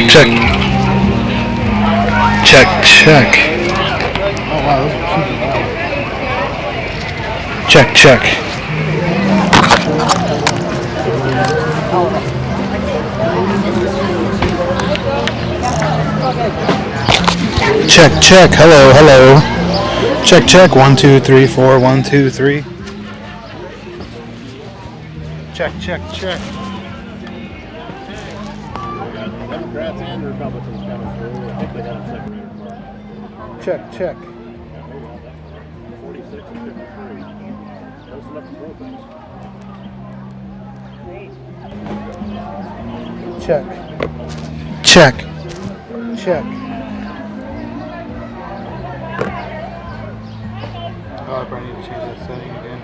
Check. Check, check. Oh wow, those are super loud. Check, check. Check, check. Hello, hello. Check, check. 1, 2, 3, 4. 1, 2, 3. Check, check, check. Democrats and Republicans coming through. I think they got them separated. Check, check. 46 and 53. Close enough to throw things. Check. Check. Check. Oh, I probably need to change that setting again.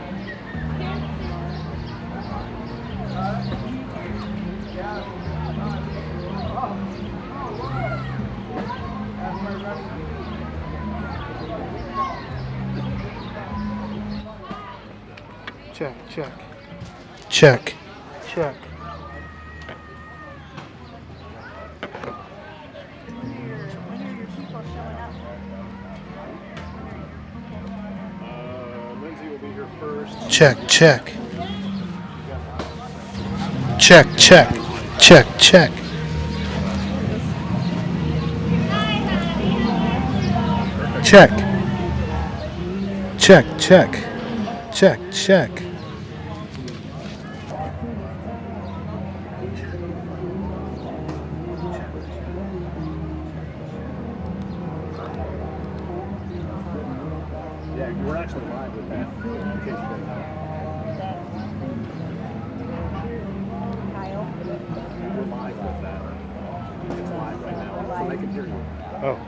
Check, check. Check. Check. Lindsay will be here first. Check, check. Check, check. Check, check. Check. Check, check. Check, check. Yeah, we're actually live with that. In case you didn't know. We're live with that. It's live right now, so they can hear you. Oh.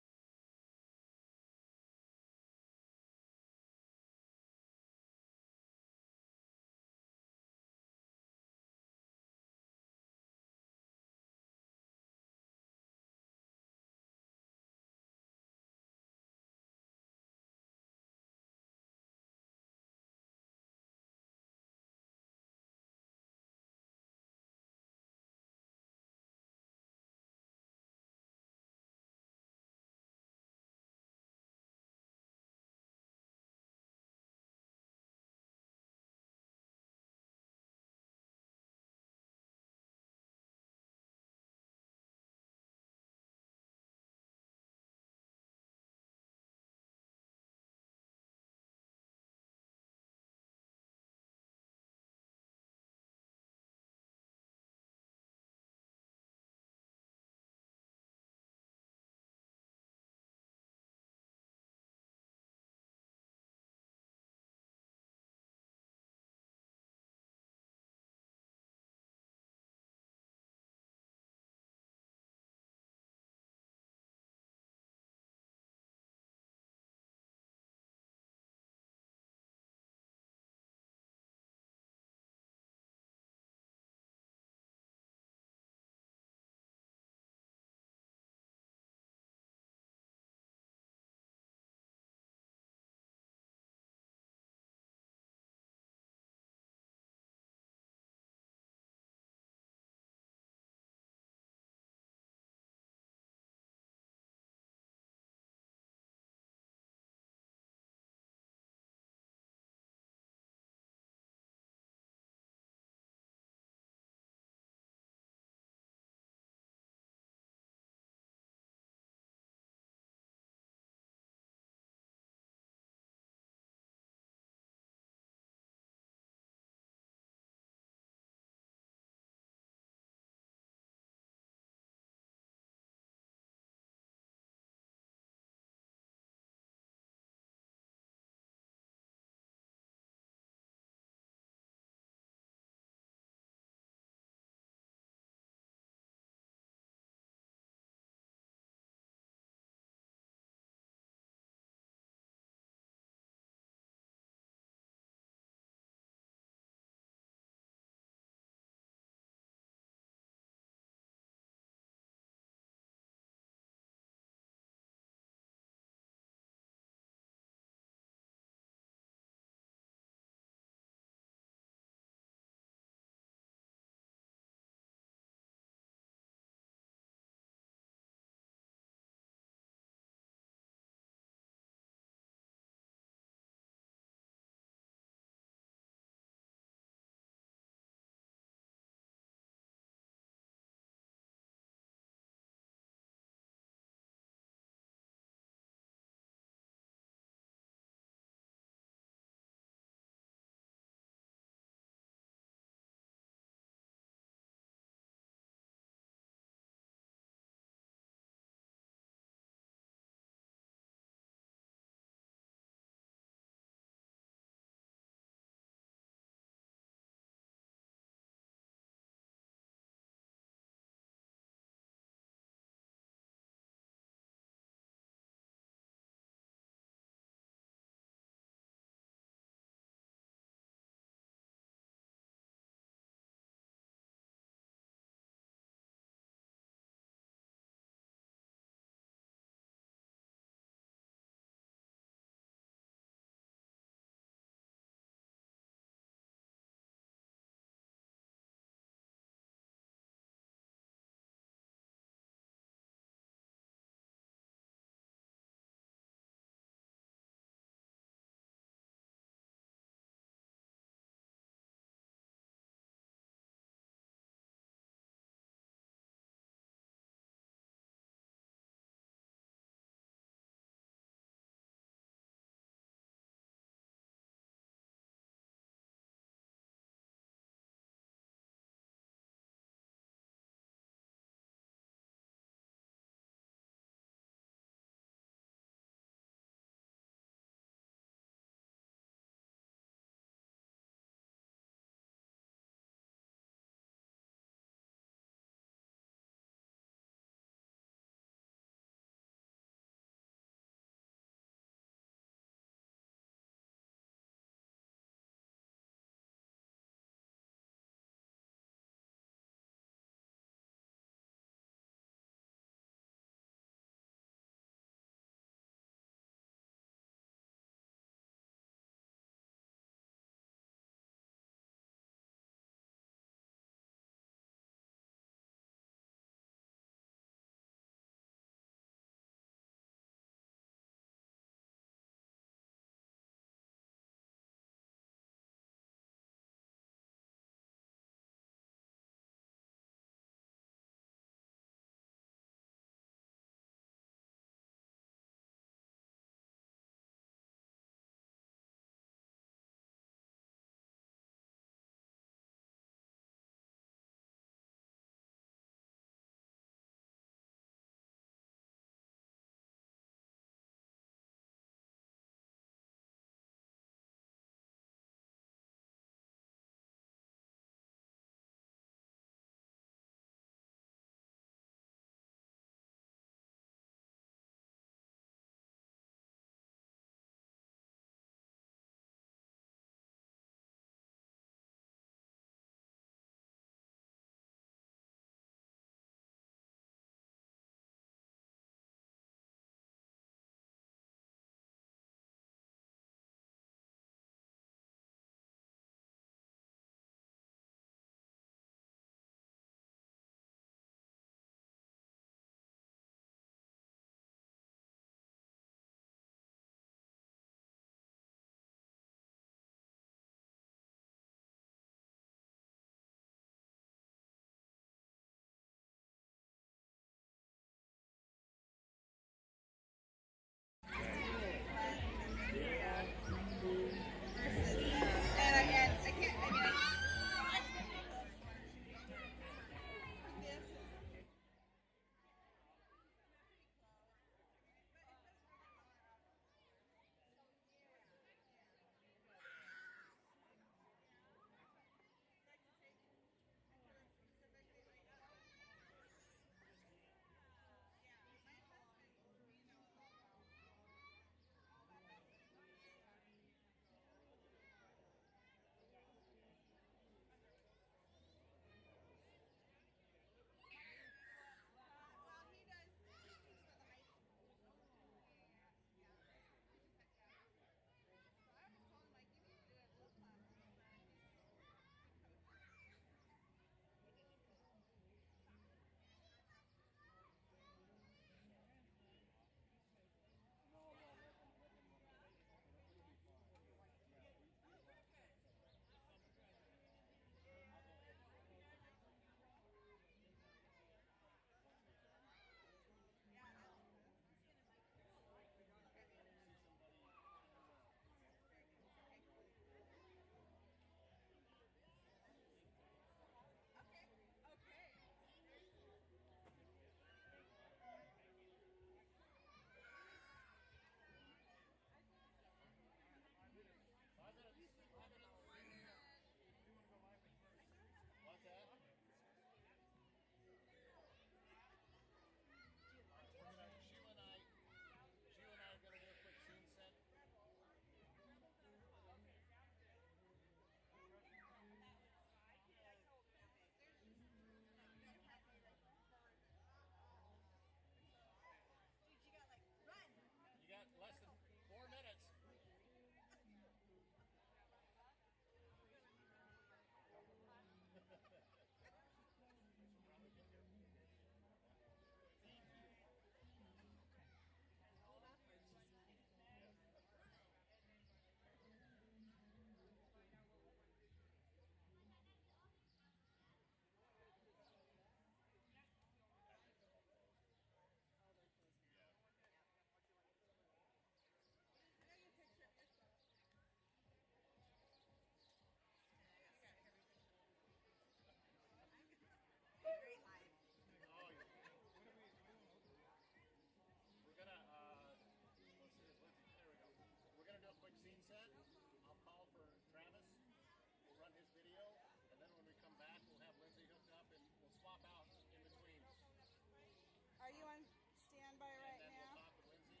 you on standby right and then now? we'll talk with Lindsay,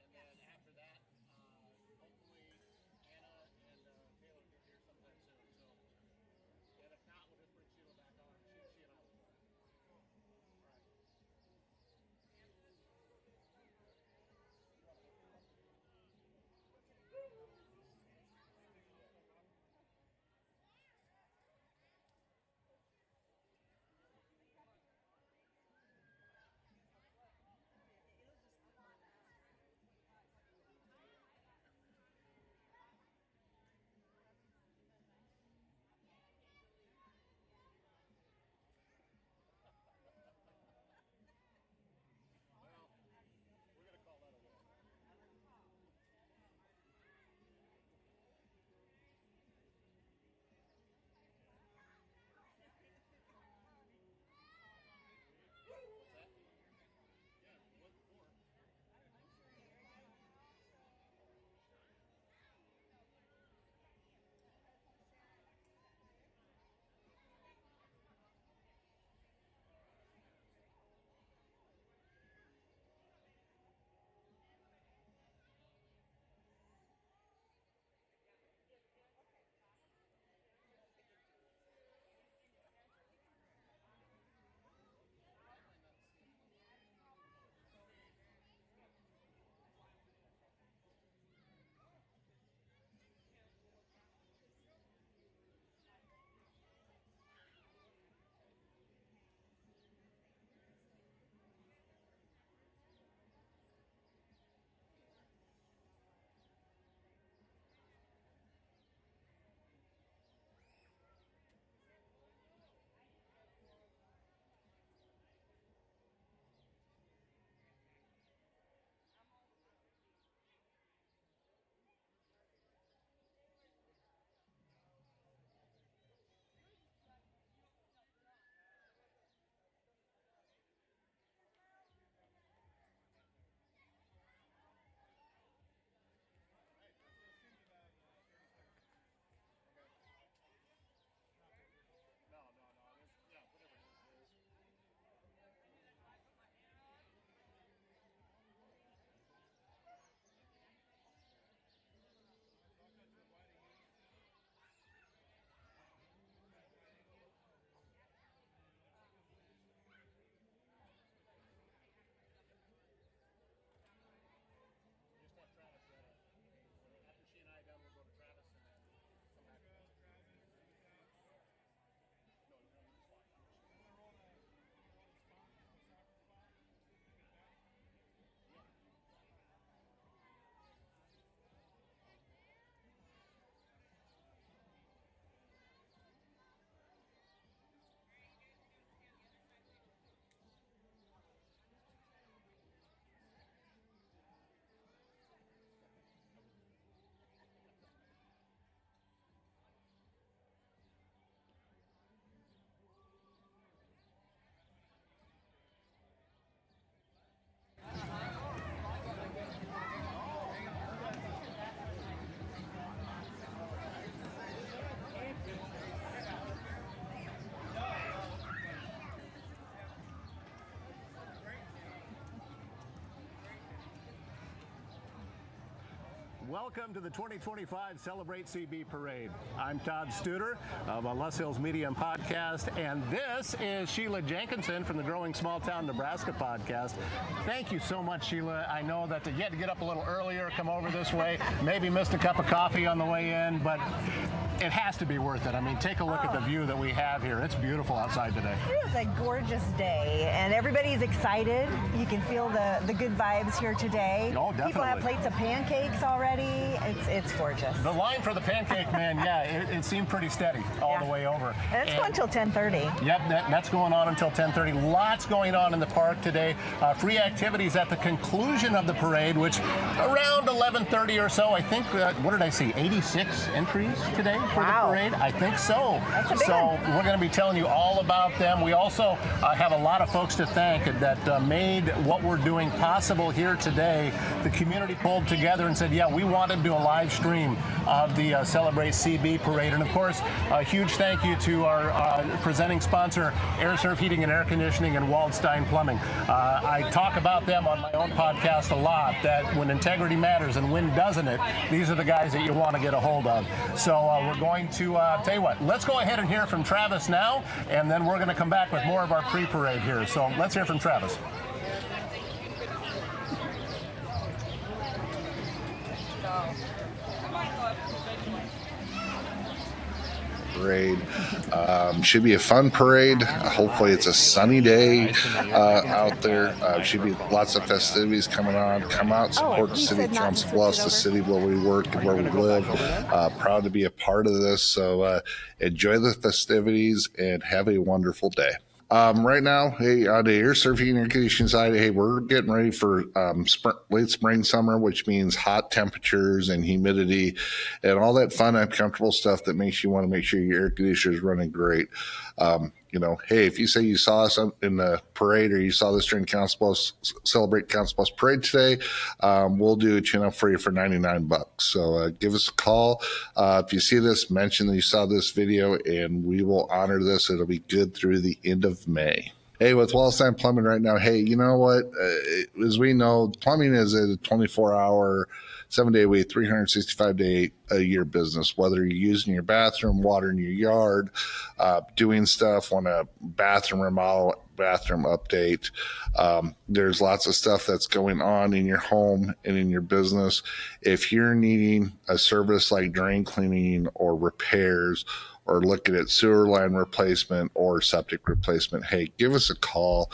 and then after that, hopefully Anna and Taylor get here sometime soon. So, and if not, we'll just bring Sheila back on. She and I will go. All right. Well, we're gonna call that a win. What's that? Yeah, it was before. No. Yeah, whatever it is. We just have Travis ready. After she and I are done, we'll go to Travis and then come back. No, you just walk out. Yeah. Welcome to the 2025 Celebrate CB Parade. I'm Todd Studer of Les Hills Media and Podcast, and this is Sheila Jenkinson from the Growing Small Town Nebraska podcast. Thank you so much, Sheila. I know that you had to get up a little earlier, come over this way, maybe missed a cup of coffee on the way in, but it has to be worth it. I mean, take a look at the view that we have here. It's beautiful outside today. It is a gorgeous day, and everybody's excited. You can feel the good vibes here today. Oh, definitely. People have plates of pancakes already. It's gorgeous. The line for the pancake man, yeah, it seemed pretty steady all the way over. And it's going until 10:30. Yep, that's going on until 10:30. Lots going on in the park today. Free activities at the conclusion of the parade, which around 11:30 or so, I think, what did I see, 86 entries today for the parade? I think so. So we're going to be telling you all about them. We also have a lot of folks to thank that made what we're doing possible here today. The community pulled together and said, yeah, we want to do a live stream of the Celebrate CB parade. And of course, a huge thank you to our presenting sponsor, Air Serv Heating and Air Conditioning and Waldstein Plumbing. I talk about them on my own podcast a lot, that when integrity matters and when doesn't it, these are the guys that you want to get a hold of. So we're going to tell you what, let's go ahead and hear from Travis now, and then we're going to come back with more of our pre-parade here. So let's hear from Travis. Parade. Should be a fun parade. Hopefully it's a sunny day out there. Should be lots of festivities coming on. Come out, support the city of Council Bluffs, the city where we work and where we live. Proud to be a part of this. So enjoy the festivities and have a wonderful day. Right now, hey, on the air serv heating and air conditioning side, hey, we're getting ready for late spring, summer, which means hot temperatures and humidity and all that fun, uncomfortable stuff that makes you want to make sure your air conditioner is running great. Hey, if you say you saw us in the parade or you saw this during Council Bluffs, Celebrate Council Bluffs Parade today, we'll do a tune-up for you for $99. So give us a call. If you see this, mention that you saw this video, and we will honor this. It'll be good through the end of May. Hey, with Waldstein Plumbing right now, hey, you know what? As we know, plumbing is a 24-hour, 7-day a week, 365-day a year business. Whether you're using your bathroom, watering your yard, doing stuff on a bathroom remodel, bathroom update, there's lots of stuff that's going on in your home and in your business. If you're needing a service like drain cleaning or repairs, or looking at sewer line replacement or septic replacement, hey, give us a call.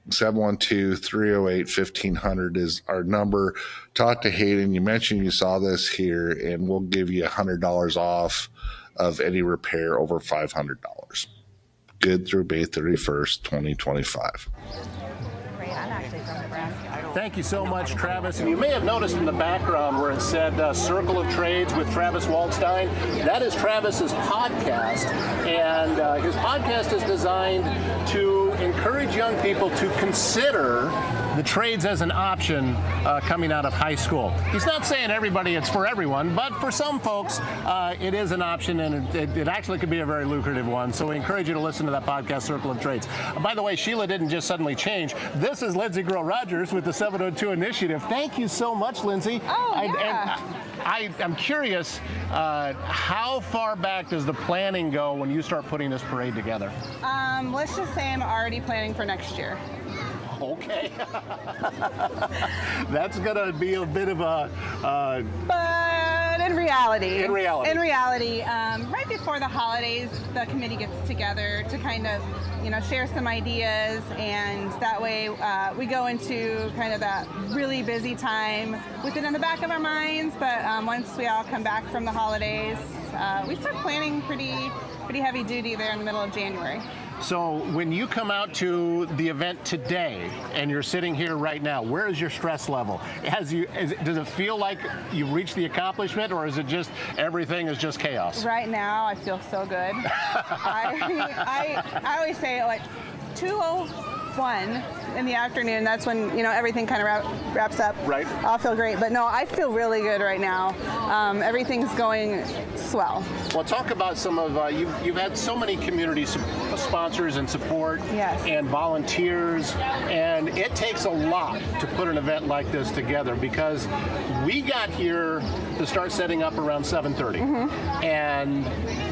712-308-1500 is our number. Talk to Hayden. You mentioned you saw this here, and we'll give you $100 off of any repair over $500. Good through May 31st, 2025. Great. I'm actually from Nebraska. Thank you so much, Travis. And you may have noticed in the background where it said Circle of Trades with Travis Waldstein. That is Travis's podcast. And his podcast is designed to encourage young people to consider the trades as an option coming out of high school. He's not saying everybody it's for everyone, but for some folks, it is an option, and it actually could be a very lucrative one. So we encourage you to listen to that podcast, Circle of Trades. By the way, Sheila didn't just suddenly change. This is Lindsay Groh-Rogers with the 702 Initiative. Thank you so much, Lindsay. Oh, yeah. I'm curious, how far back does the planning go when you start putting this parade together? Let's just say I'm already planning for next year. Okay. That's going to be a bit of a... But in reality, right before the holidays, the committee gets together to kind of, share some ideas, and that way we go into kind of that really busy time with it in the back of our minds. But once we all come back from the holidays, we start planning pretty heavy duty there in the middle of January. So when you come out to the event today and you're sitting here right now, where is your stress level? Does it feel like you've reached the accomplishment, or is it just everything is just chaos? Right now, I feel so good. I always say like 2:01 in the afternoon. That's when everything kind of wraps up. Right. I'll feel great, but no, I feel really good right now. Everything's going swell. Well, talk about some of you've had so many community sponsors and support, yes, and volunteers, and it takes a lot to put an event like this together, because we got here to start setting up around 7:30, and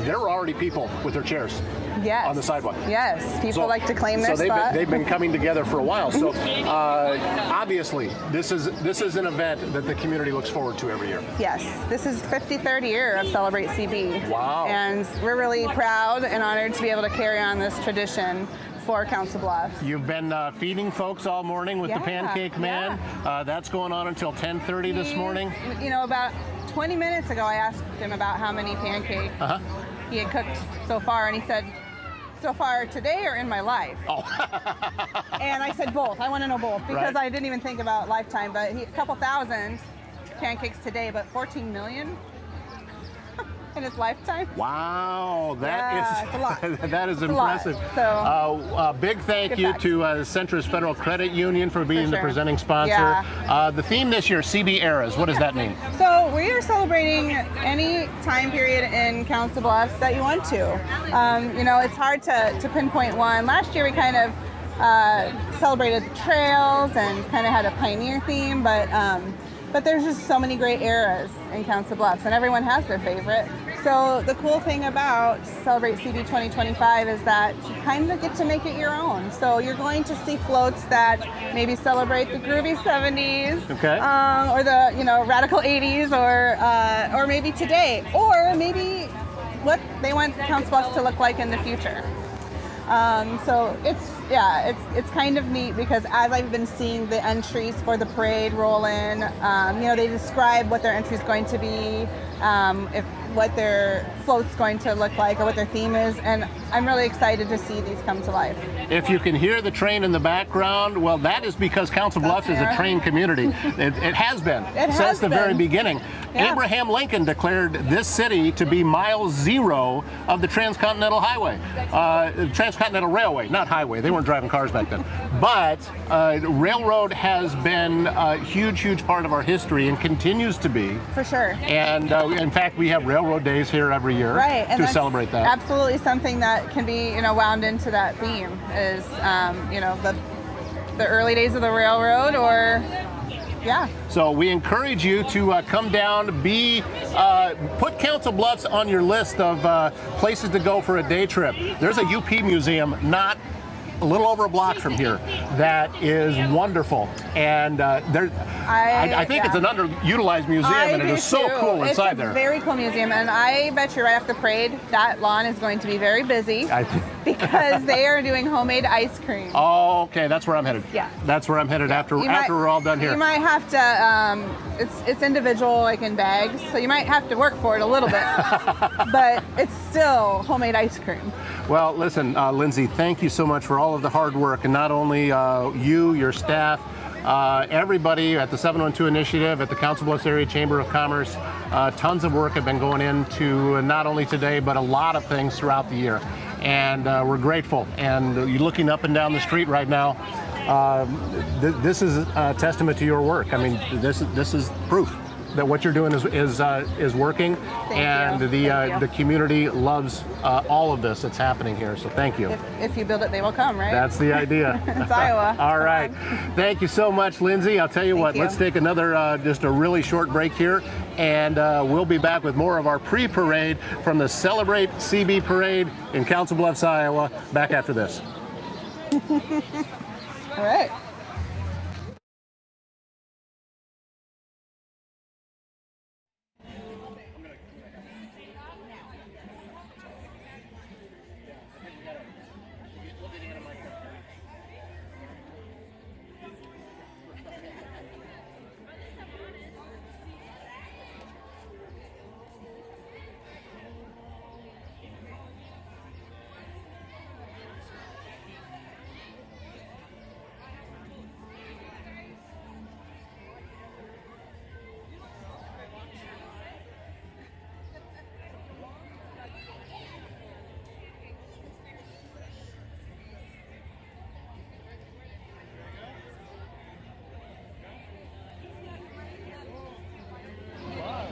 there were already people with their chairs. Yes. On the sidewalk. Yes, people like to claim their spot. They've been coming together for a while. So obviously, this is an event that the community looks forward to every year. Yes, this is 53rd year of Celebrate CB. Wow. And we're really proud and honored to be able to carry on this tradition for Council Bluffs. You've been feeding folks all morning with the Pancake Man. That's going on until 10:30 this morning. About 20 minutes ago, I asked him about how many pancakes he had cooked so far, and he said, so far today or in my life? Oh. And I said both. I want to know both, because Right. I didn't even think about lifetime, but a couple thousand pancakes today, but 14 million in his lifetime. Wow, It's a lot. that is It's a lot. impressive. So, big thank good you fact. to Centrist Federal Credit Union for being the sure. presenting sponsor. Yeah. The theme this year, CB Eras. What does that mean? So we are celebrating any time period in Council Bluffs that you want to. You know, it's hard to pinpoint one. Last year we kind of celebrated the trails and kind of had a pioneer theme, but there's just so many great eras in Council Bluffs, and everyone has their favorite. So the cool thing about Celebrate CB 2025 is that you kind of get to make it your own. So you're going to see floats that maybe celebrate the groovy 70s, Okay. or the radical 80s, or maybe today, or maybe what they want Council Bluffs to look like in the future. So it's kind of neat because as I've been seeing the entries for the parade roll in, they describe what their entry is going to be, what their float's going to look like, or what their theme is, and I'm really excited to see these come to life. If you can hear the train in the background, well, that is because Council Bluffs is a train community. It has been since the very beginning. Yeah. Abraham Lincoln declared this city to be mile zero of the Transcontinental Highway, Transcontinental Railway, not highway. They weren't driving cars back then. But railroad has been a huge, huge part of our history and continues to be. For sure. And in fact, we have railroad days here every year and to that's celebrate that. Absolutely something that can be wound into that theme is the early days of the railroad, or So we encourage you to come down, put Council Bluffs on your list of places to go for a day trip. There's a UP museum not a little over a block from here that is wonderful, and I think it's an underutilized museum, and it is so cool inside there. It's a very cool museum, and I bet you right after the parade that lawn is going to be very busy because they are doing homemade ice cream. Oh, okay, that's where I'm headed. Yeah, that's where I'm headed after we're all done here. You might have to. It's individual, like in bags, so you might have to work for it a little bit, but it's still homemade ice cream. Well, listen, Lindsay, thank you so much for all of the hard work, and not only you, your staff, everybody at the 712 Initiative, at the Council Bluffs Area Chamber of Commerce. Tons of work have been going into not only today, but a lot of things throughout the year. And we're grateful. And you're looking up and down the street right now. This is a testament to your work. I mean, this is proof that what you're doing is working, and the community loves all of this that's happening here. So thank you. If you build it, they will come, right? That's the idea. It's Iowa. All right. Thank you so much, Lindsay. I'll tell you what, let's take another, just a really short break here, and we'll be back with more of our pre-parade from the Celebrate CB Parade in Council Bluffs, Iowa, back after this. All right.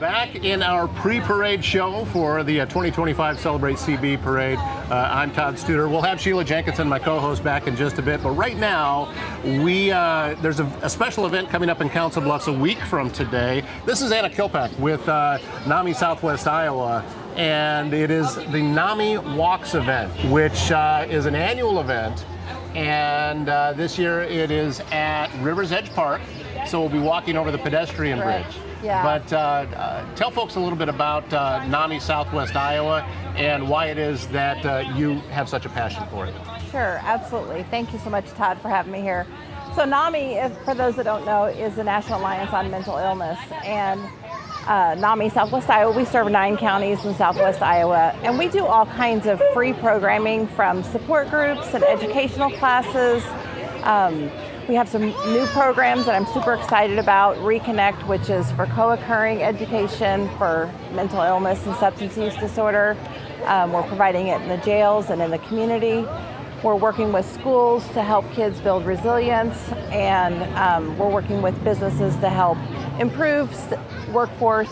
Back in our pre-parade show for the 2025 Celebrate CB Parade. I'm Todd Studer. We'll have Sheila Jenkinson, my co-host, back in just a bit. But right now, there's a special event coming up in Council Bluffs a week from today. This is Anna Kilpack with NAMI Southwest Iowa. And it is the NAMI Walks event, which is an annual event. And this year it is at River's Edge Park. So we'll be walking over the pedestrian bridge. Yeah. But tell folks a little bit about NAMI Southwest Iowa and why it is that you have such a passion for it. Sure, absolutely. Thank you so much, Todd, for having me here. So NAMI, for those that don't know, is the National Alliance on Mental Illness. And NAMI Southwest Iowa, we serve 9 counties in Southwest Iowa. And we do all kinds of free programming, from support groups and educational classes. We have some new programs that I'm super excited about. Reconnect, which is for co-occurring education for mental illness and substance use disorder. We're providing it in the jails and in the community. We're working with schools to help kids build resilience, and we're working with businesses to help improve workforce,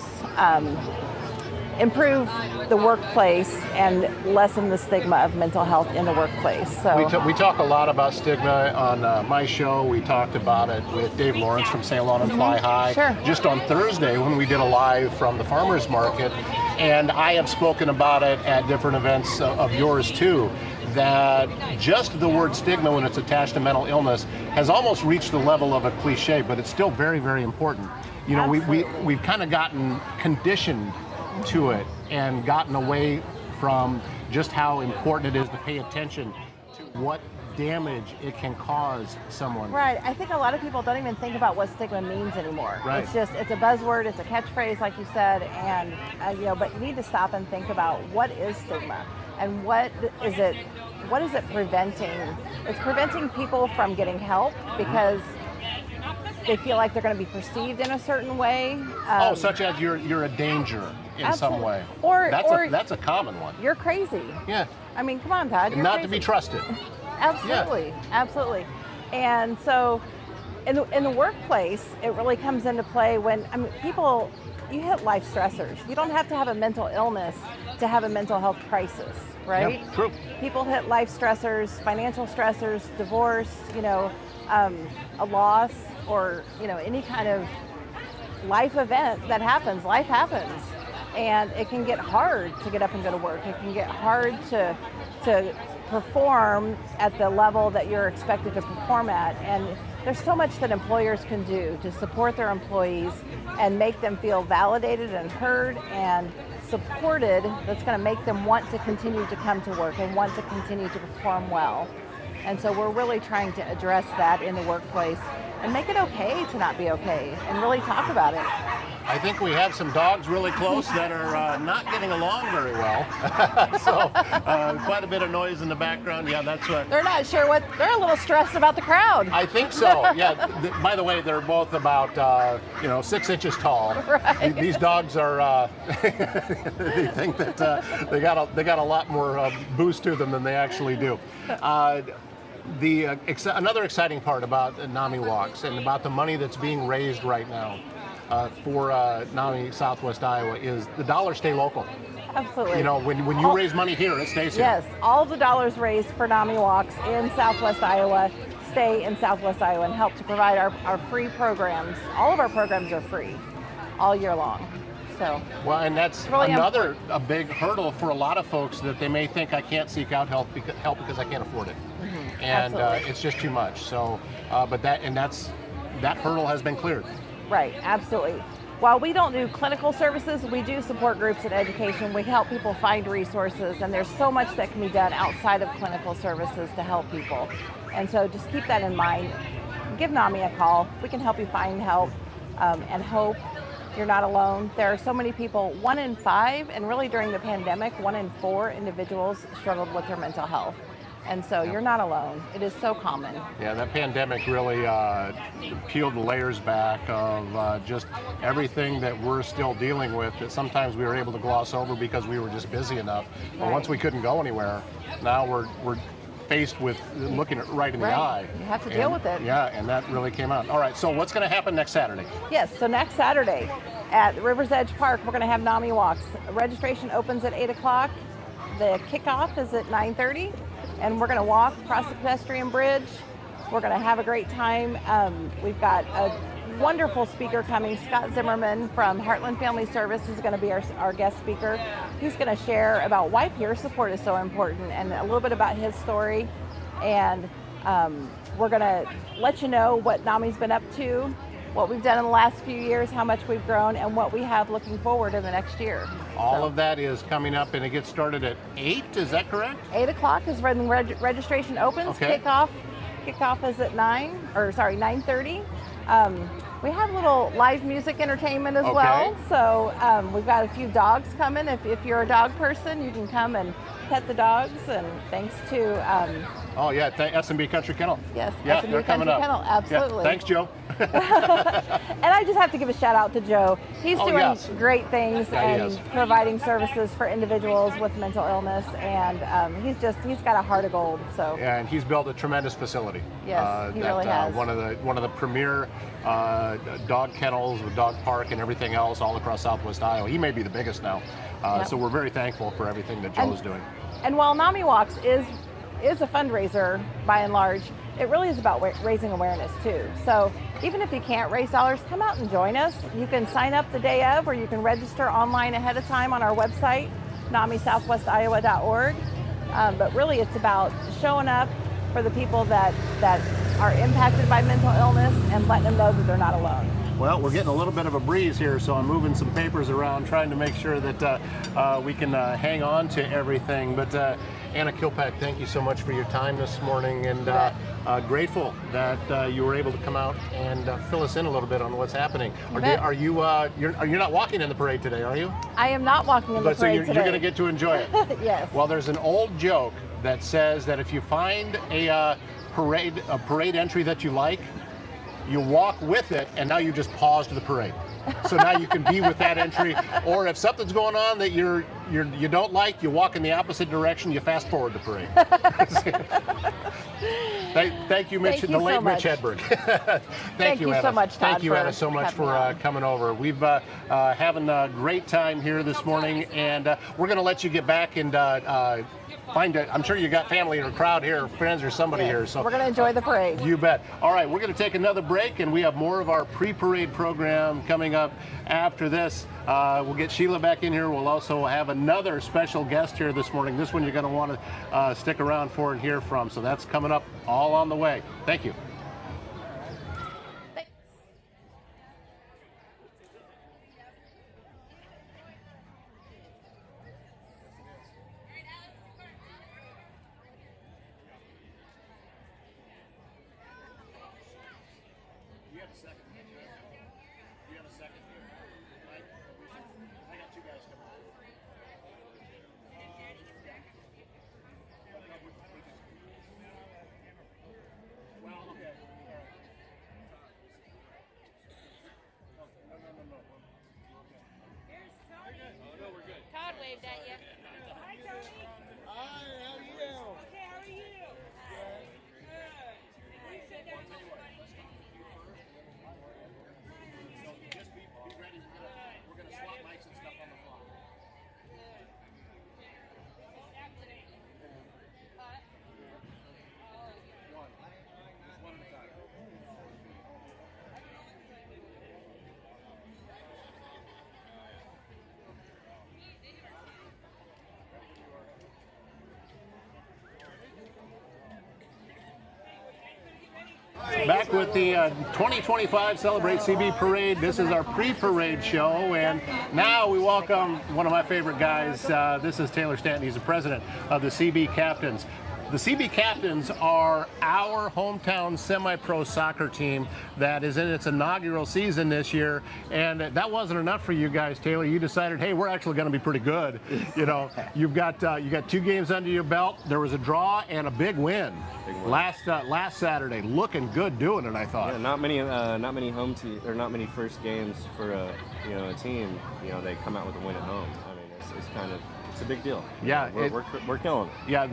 improve the workplace, and lessen the stigma of mental health in the workplace. So we talk a lot about stigma on my show. We talked about it with Dave Lawrence from Sail On and Fly High. Sure. Just on Thursday when we did a live from the farmers market, and I have spoken about it at different events of yours too, that just the word stigma when it's attached to mental illness has almost reached the level of a cliche, but it's still very, very important. You know, we've kind of gotten conditioned to it and gotten away from just how important it is to pay attention to what damage it can cause someone. Right. I think a lot of people don't even think about what stigma means anymore. Right. It's a buzzword, it's a catchphrase, like you said, and but you need to stop and think about what is stigma and what is it preventing? It's preventing people from getting help because they feel like they're going to be perceived in a certain way. Such as you're a danger in some way. Or that's a common one. You're crazy. Yeah. I mean, come on, Todd. You're not crazy. To be trusted. Absolutely, absolutely. And so, in the workplace, it really comes into play when you hit life stressors. You don't have to have a mental illness to have a mental health crisis, right? Yeah, true. People hit life stressors, financial stressors, divorce, a loss, or any kind of life event that happens. Life happens, and it can get hard to get up and go to work. It can get hard to perform at the level that you're expected to perform at, and there's so much that employers can do to support their employees and make them feel validated and heard and supported, that's going to make them want to continue to come to work and want to continue to perform well. And so we're really trying to address that in the workplace and make it okay to not be okay and really talk about it. I think we have some dogs really close that are not getting along very well. So quite a bit of noise in the background. Yeah, that's what. They're not sure they're a little stressed about the crowd. I think so. Yeah. By the way, they're both about 6 inches tall. Right. These dogs are. They think that they got a lot more boost to them than they actually do. Another exciting part about NAMI Walks and about the money that's being raised right now for NAMI Southwest Iowa is the dollars stay local. Absolutely. When you raise money here, it stays here. Yes, all the dollars raised for NAMI Walks in Southwest Iowa stay in Southwest Iowa and help to provide our free programs. All of our programs are free all year long. So, well, and that's really a big hurdle for a lot of folks, that they may think I can't seek out help because I can't afford it, and it's just too much. So, that hurdle has been cleared. Right, absolutely. While we don't do clinical services, we do support groups in education. We help people find resources, and there's so much that can be done outside of clinical services to help people. And so just keep that in mind. Give NAMI a call. We can help you find help and hope. You're not alone. There are so many people, 1 in 5, and really during the pandemic, 1 in 4 individuals struggled with their mental health. And so you're not alone. It is so common. Yeah, that pandemic really peeled the layers back of just everything that we're still dealing with that sometimes we were able to gloss over because we were just busy enough. But Right. once we couldn't go anywhere, now we're faced with looking it right in the eye. You have to deal with it. Yeah, and that really came out. All right, so what's going to happen next Saturday? Yes, so next Saturday at Rivers Edge Park, we're going to have NAMI Walks. Registration opens at 8 o'clock. The kickoff is at 9:30, and we're going to walk across the pedestrian bridge. We're going to have a great time. We've got a wonderful speaker coming, Scott Zimmerman from Heartland Family Service, who's going to be our guest speaker. He's going to share about why peer support is so important and a little bit about his story. And we're going to let you know what NAMI's been up to, what we've done in the last few years, how much we've grown, and what we have looking forward in the next year. All of that is coming up, and it gets started at 8, is that correct? 8 o'clock is when registration opens. Okay. Kickoff is at 9:30. We have little live music entertainment as well. So we've got a few dogs coming. If you're a dog person, you can come and pet the dogs. And thanks to oh yeah, S&B Country Kennel. Yes, yeah, S&B they're coming Country up. Kennel, absolutely. Yeah, thanks, Joe. And I just have to give a shout out to Joe. He's doing yes. great things Yeah, and providing services for individuals with mental illness, and he's got a heart of gold. So and he's built a tremendous facility. Yes, he really has. One of the premier dog kennels with dog park and everything else all across Southwest Iowa. He may be the biggest now. Yep. So we're very thankful for everything that Joe's doing. And while NAMI Walks is a fundraiser by and large, it really is about raising awareness too. So even if you can't raise dollars, come out and join us. You can sign up the day of, or you can register online ahead of time on our website, namisouthwestiowa.org. But really it's about showing up for the people that are impacted by mental illness and letting them know that they're not alone. Well, we're getting a little bit of a breeze here, so I'm moving some papers around, trying to make sure that we can hang on to everything. But Anna Kilpack, thank you so much for your time this morning, and grateful that you were able to come out and fill us in a little bit on what's happening. Are you you're not walking in the parade today, are you? I am not walking in the parade today. You're going to get to enjoy it. Yes. Well, there's an old joke that says that if you find a parade entry that you like, you walk with it, and now you just pause to the parade. So now you can be with that entry, or if something's going on that you don't like, you walk in the opposite direction. You fast forward the parade. Thank you, Mitch, the late Mitch Hedberg. Thank you, Anna. So much, Todd. Thank you, Anna, so much for coming over. We've having a great time here this morning, and we're going to let you get back and find it. I'm sure you got family or crowd here, friends or somebody here. So we're going to enjoy the parade. You bet. All right, we're going to take another break, and we have more of our pre-parade program coming up after this. We'll get Sheila back in here. We'll also have another special guest here this morning. This one you're going to want to stick around for and hear from. So that's coming up all on the way. Thank you. Todd waved at you. Hi, Tony. Hi, how are you? Okay, how are you? Good. Good. Sit down. Just be ready. We're going to swap mics and stuff on the fly. One at a time. Back with the 2025 Celebrate CB Parade. This is our pre-parade show, and now we welcome one of my favorite guys. This is Taylor Stanton. He's the president of the CB Captains. The CB Captains are our hometown semi-pro soccer team that is in its inaugural season this year, and that wasn't enough for you guys, Taylor. You decided, hey, we're actually going to be pretty good. You know, you got 2 games under your belt. There was a draw and a big win. Last Saturday. Looking good doing it, I thought. Yeah, not many first games for a team. You know, they come out with a win at home. I mean, it's a big deal. Yeah, we're killing it. Yeah,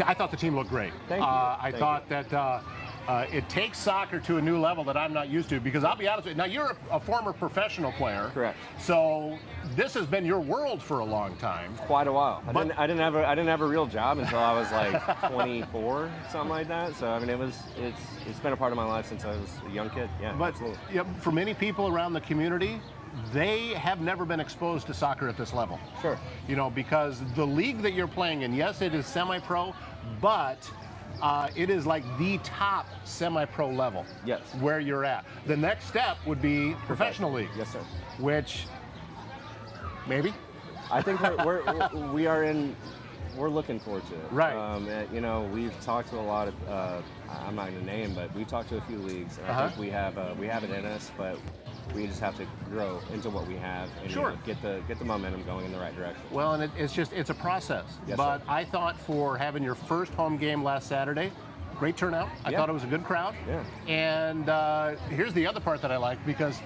I thought the team looked great. Thank you. I thought that it takes soccer to a new level that I'm not used to, because I'll be honest with you. Now, you're a former professional player. Correct. So this has been your world for a long time. Quite a while. I didn't have a real job until I was like 24, something like that. So I mean, it's been a part of my life since I was a young kid. Yeah, but absolutely. Yeah, for many people around the community, they have never been exposed to soccer at this level. Sure. You know, because the league that you're playing in, yes, it is semi-pro, but it is like the top semi-pro level. Yes. Where you're at. The next step would be professional league. Yes, sir. Which, maybe? I think we are in we're looking forward to it. Right. You know, we've talked to a lot of, I'm not going to name, but we've talked to a few leagues. And I think we have it in us, but we just have to grow into what we have and Sure. you know, get the momentum going in the right direction. Well, and it's a process. Yes, but sir. I thought for having your first home game last Saturday, great turnout. I Yeah. thought it was a good crowd. Yeah. And here's the other part that I like, because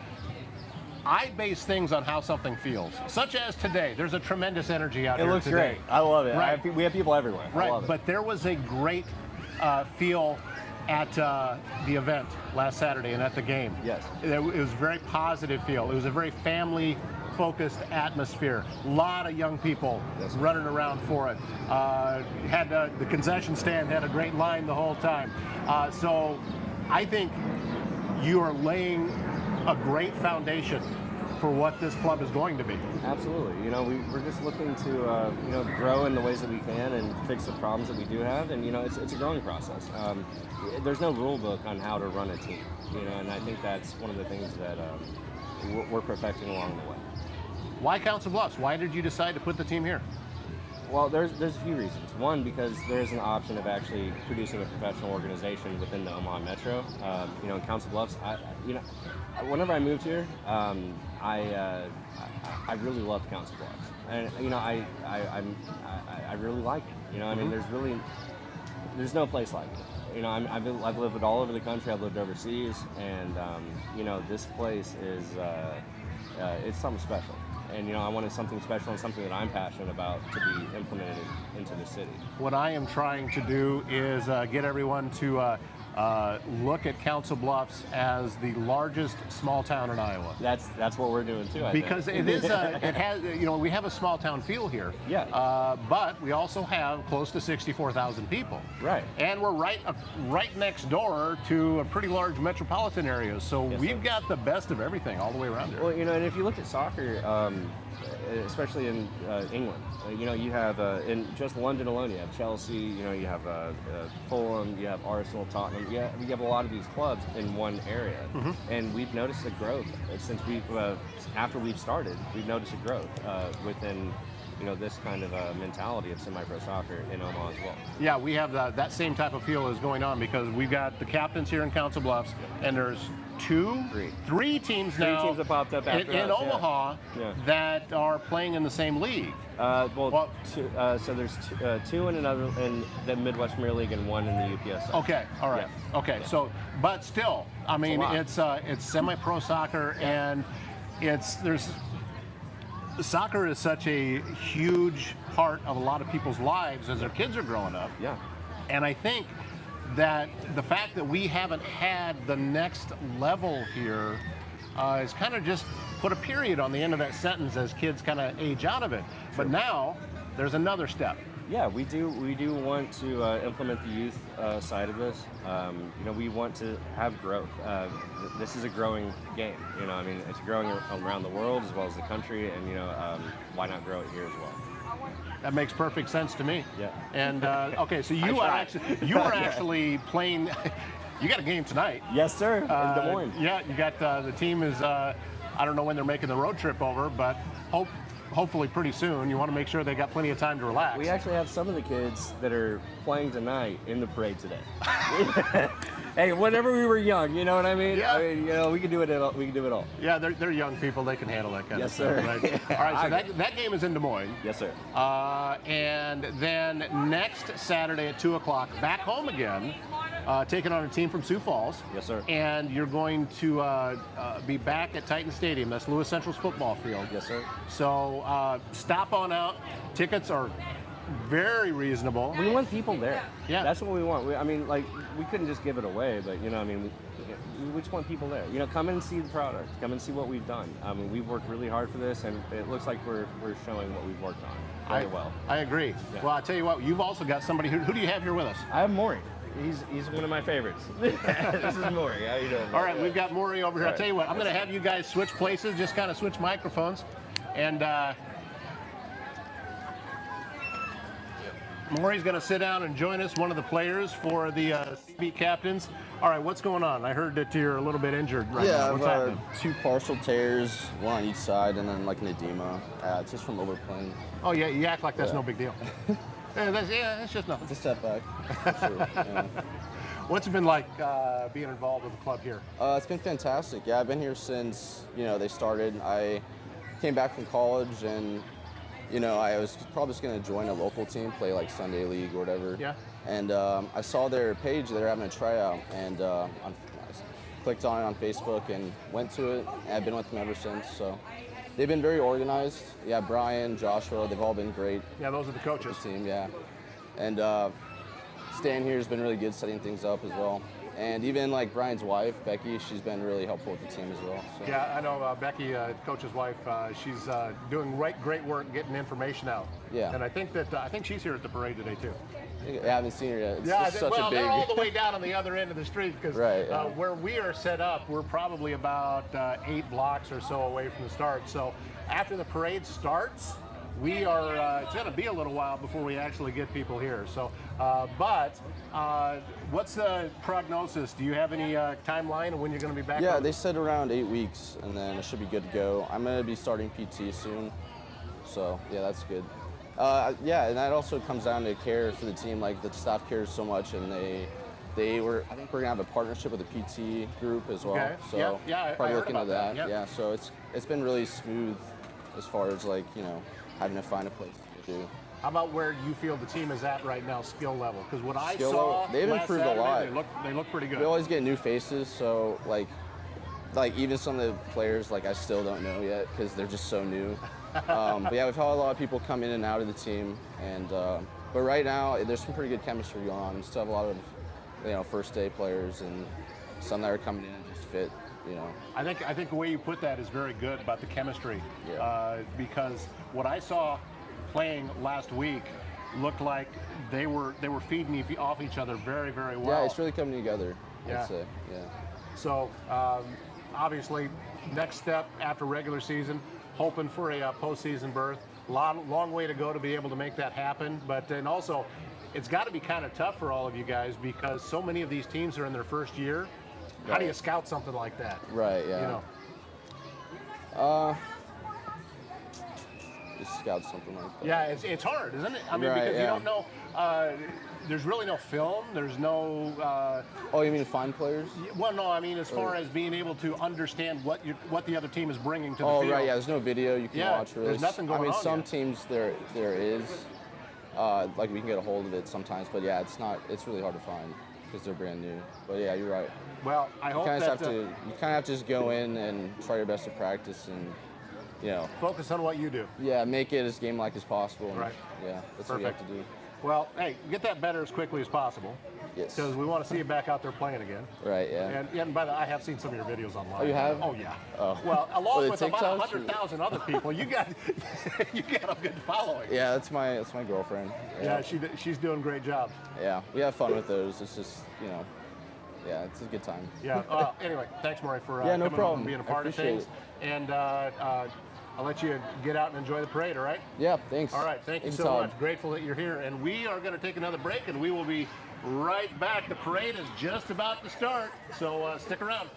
I base things on how something feels. Such as today, there's a tremendous energy out It here looks today. great. I love it. Right. We have people everywhere. I Right, love it. but there was a great feel at the event last Saturday and at the game. Yes. It was a very positive feel. It was a very family-focused atmosphere. A lot of young people Yes. running around for it. Had the concession stand had a great line the whole time. So I think you are laying a great foundation for what this club is going to be. Absolutely. You know, we're just looking to, you know, grow in the ways that we can and fix the problems that we do have. And, you know, it's a growing process. There's no rule book on how to run a team, you know, and I think that's one of the things that we're perfecting along the way. Why Council Bluffs? Why did you decide to put the team here? Well, there's a few reasons. One, because there's an option of actually producing a professional organization within the Omaha Metro. You know, in Council Bluffs, whenever I moved here, I really loved Council Bluffs, and you know, I really like it. You know, I mean, there's no place like it. You know, I've lived all over the country. I've lived overseas, and you know, this place is it's something special. And you know, I wanted something special and something that I'm passionate about to be implemented into the city. What I am trying to do is get everyone to look at Council Bluffs as the largest small town in Iowa. That's what we're doing too. I Because think. it is, it has, you know, we have a small town feel here. Yeah. But we also have close to 64,000 people. Right. And we're right next door to a pretty large metropolitan area. So Yes, we've sir. got the best of everything all the way around here. Well, you know, and if you look at soccer, especially in England, you know, you have in just London alone, you have Chelsea, you know, you have Fulham, you have Arsenal, Tottenham. You have a lot of these clubs in one area, and we've noticed a growth since after we've started. We've noticed a growth within, you know, this kind of mentality of semi-pro soccer in Omaha as well. Yeah, we have that same type of feel is going on because we've got the captains here in Council Bluffs, and there's three teams now Three teams that popped up after in us, Omaha Yeah. that are playing in the same league. So there's two in the Midwest Premier League and one in the UPS. Okay, all right. Yeah. Okay, so but still, I mean, lot. it's semi-pro soccer, and soccer is such a huge part of a lot of people's lives as their kids are growing up. Yeah. And I think that the fact that we haven't had the next level here is kind of just put a period on the end of that sentence as kids kind of age out of it. But now there's another step. Yeah, we do want to implement the youth side of this. You know, we want to have growth. This is a growing game. You know, I mean, it's growing around the world as well as the country, and you know, why not grow it here as well? That makes perfect sense to me. Yeah. And okay, so you are actually playing. You got a game tonight. Yes, sir. In Des Moines. Yeah, you got the team is. I don't know when they're making the road trip over, but hopefully pretty soon. You want to make sure they got plenty of time to relax. We actually have some of the kids that are playing tonight in the parade today. Hey, whenever we were young, you know what I mean? Yeah. I mean, you know, we can do it all. We can do it all. Yeah, they're young people. They can handle that kind of Yes, stuff. sir. Right? All right, so that game is in Des Moines. Yes, sir. And then next Saturday at 2 o'clock, back home again, taking on a team from Sioux Falls. Yes, sir. And you're going to be back at Titan Stadium. That's Lewis Central's football field. Yes, sir. So stop on out. Tickets are very reasonable. We want people there. Yeah. That's what we want. I mean, like, we couldn't just give it away, but, you know, I mean, we just want people there. You know, come and see the product. Come and see what we've done. I mean, we've worked really hard for this, and it looks like we're showing what we've worked on very well. I agree. Yeah. Well, I'll tell you what, you've also got somebody, who do you have here with us? I have Maury. He's one of my favorites. This is Maury. How you doing? All right, we've got Maury over here. All I'll tell you what, I'm going to have you guys switch places, just kind of switch microphones. And Maury's going to sit down and join us, one of the players for the CB captains. All right, what's going on? I heard that you're a little bit injured right now. What's I've happening? 2 partial tears, one on each side, and then like an edema. It's just from overplaying. Oh, yeah, you act like that's no big deal. It's just nothing. It's a step back. For sure. Yeah. What's it been like being involved with the club here? It's been fantastic. Yeah, I've been here since they started. I came back from college, and I was probably just gonna join a local team, play like Sunday league or whatever. Yeah. And I saw their page; they're having a tryout, and I clicked on it on Facebook and went to it. And I've been with them ever since. So they've been very organized. Yeah, Brian, Joshua, they've all been great. Yeah, those are the coaches. The team, yeah. And Stan here has been really good setting things up as well. And even like Brian's wife, Becky, she's been really helpful with the team as well. So. Yeah, I know Becky, coach's wife. She's doing great work getting information out. Yeah. And I think she's here at the parade today too. I haven't seen her yet. It's yeah, just such a big. They're all the way down on the other end of the street because right, yeah. Where we are set up, we're probably about 8 blocks or so away from the start. So after the parade starts, we are. It's going to be a little while before we actually get people here. So, but what's the prognosis? Do you have any timeline of when you're going to be back? Yeah, they said around 8 weeks, and then it should be good to go. I'm going to be starting PT soon, so yeah, that's good. Yeah, and that also comes down to care for the team. Like the staff cares so much, and they were. I think we're gonna have a partnership with the PT group as well. Okay. So probably looking at that. Yep. Yeah. So it's been really smooth as far as like having to find a place to do. How about where you feel the team is at right now, skill level? Because what I Skill saw level, they've last improved Saturday, a lot. They look pretty good. We always get new faces, so like even some of the players I still don't know yet because they're just so new. But yeah, we've had a lot of people come in and out of the team, and but right now there's some pretty good chemistry going on. We still have a lot of first day players and some that are coming in and just fit. I think the way you put that is very good about the chemistry. Yeah. Because what I saw playing last week looked like they were feeding off each other very, very well. Yeah, it's really coming together. Yeah. I'd say. Yeah. So obviously, next step after regular season, hoping for a postseason berth. Long way to go to be able to make that happen. But then also, it's got to be kind of tough for all of you guys because so many of these teams are in their first year. Right. How do you scout something like that? Right. Yeah. Just scout something like that. Yeah, it's hard, isn't it? I mean, right, because yeah. you don't know. There's really no film. There's no. Oh, you mean to find players? Well, no. I mean, as far as being able to understand what the other team is bringing to the field. Oh, right. Yeah. There's no video you can watch. Really. There's nothing going on. I mean, some yet. teams there is. Like we can get a hold of it sometimes, but yeah, it's not. It's really hard to find because they're brand new. But yeah, you're right. Well, I hope you that you kind of have to just go in and try your best to practice and. Focus on what you do. Yeah, make it as game-like as possible. Right. Yeah, that's what you have to do. Well, hey, get that better as quickly as possible. Yes. Because we want to see you back out there playing again. Right, yeah. And by the way, I have seen some of your videos online. Oh, you have? Oh, yeah. Oh. Well, along with TikToks, about 100,000 other people, you got a good following. Yeah, that's my girlfriend. Yeah, she's doing a great job. Yeah, we have fun with those. It's just, yeah, it's a good time. Yeah. Anyway, thanks, Maury, for no coming problem. and being a part of things. And I'll let you get out and enjoy the parade, all right? Yeah, thanks. All right, thank you so much. Grateful that you're here. And we are going to take another break, and we will be right back. The parade is just about to start, so stick around.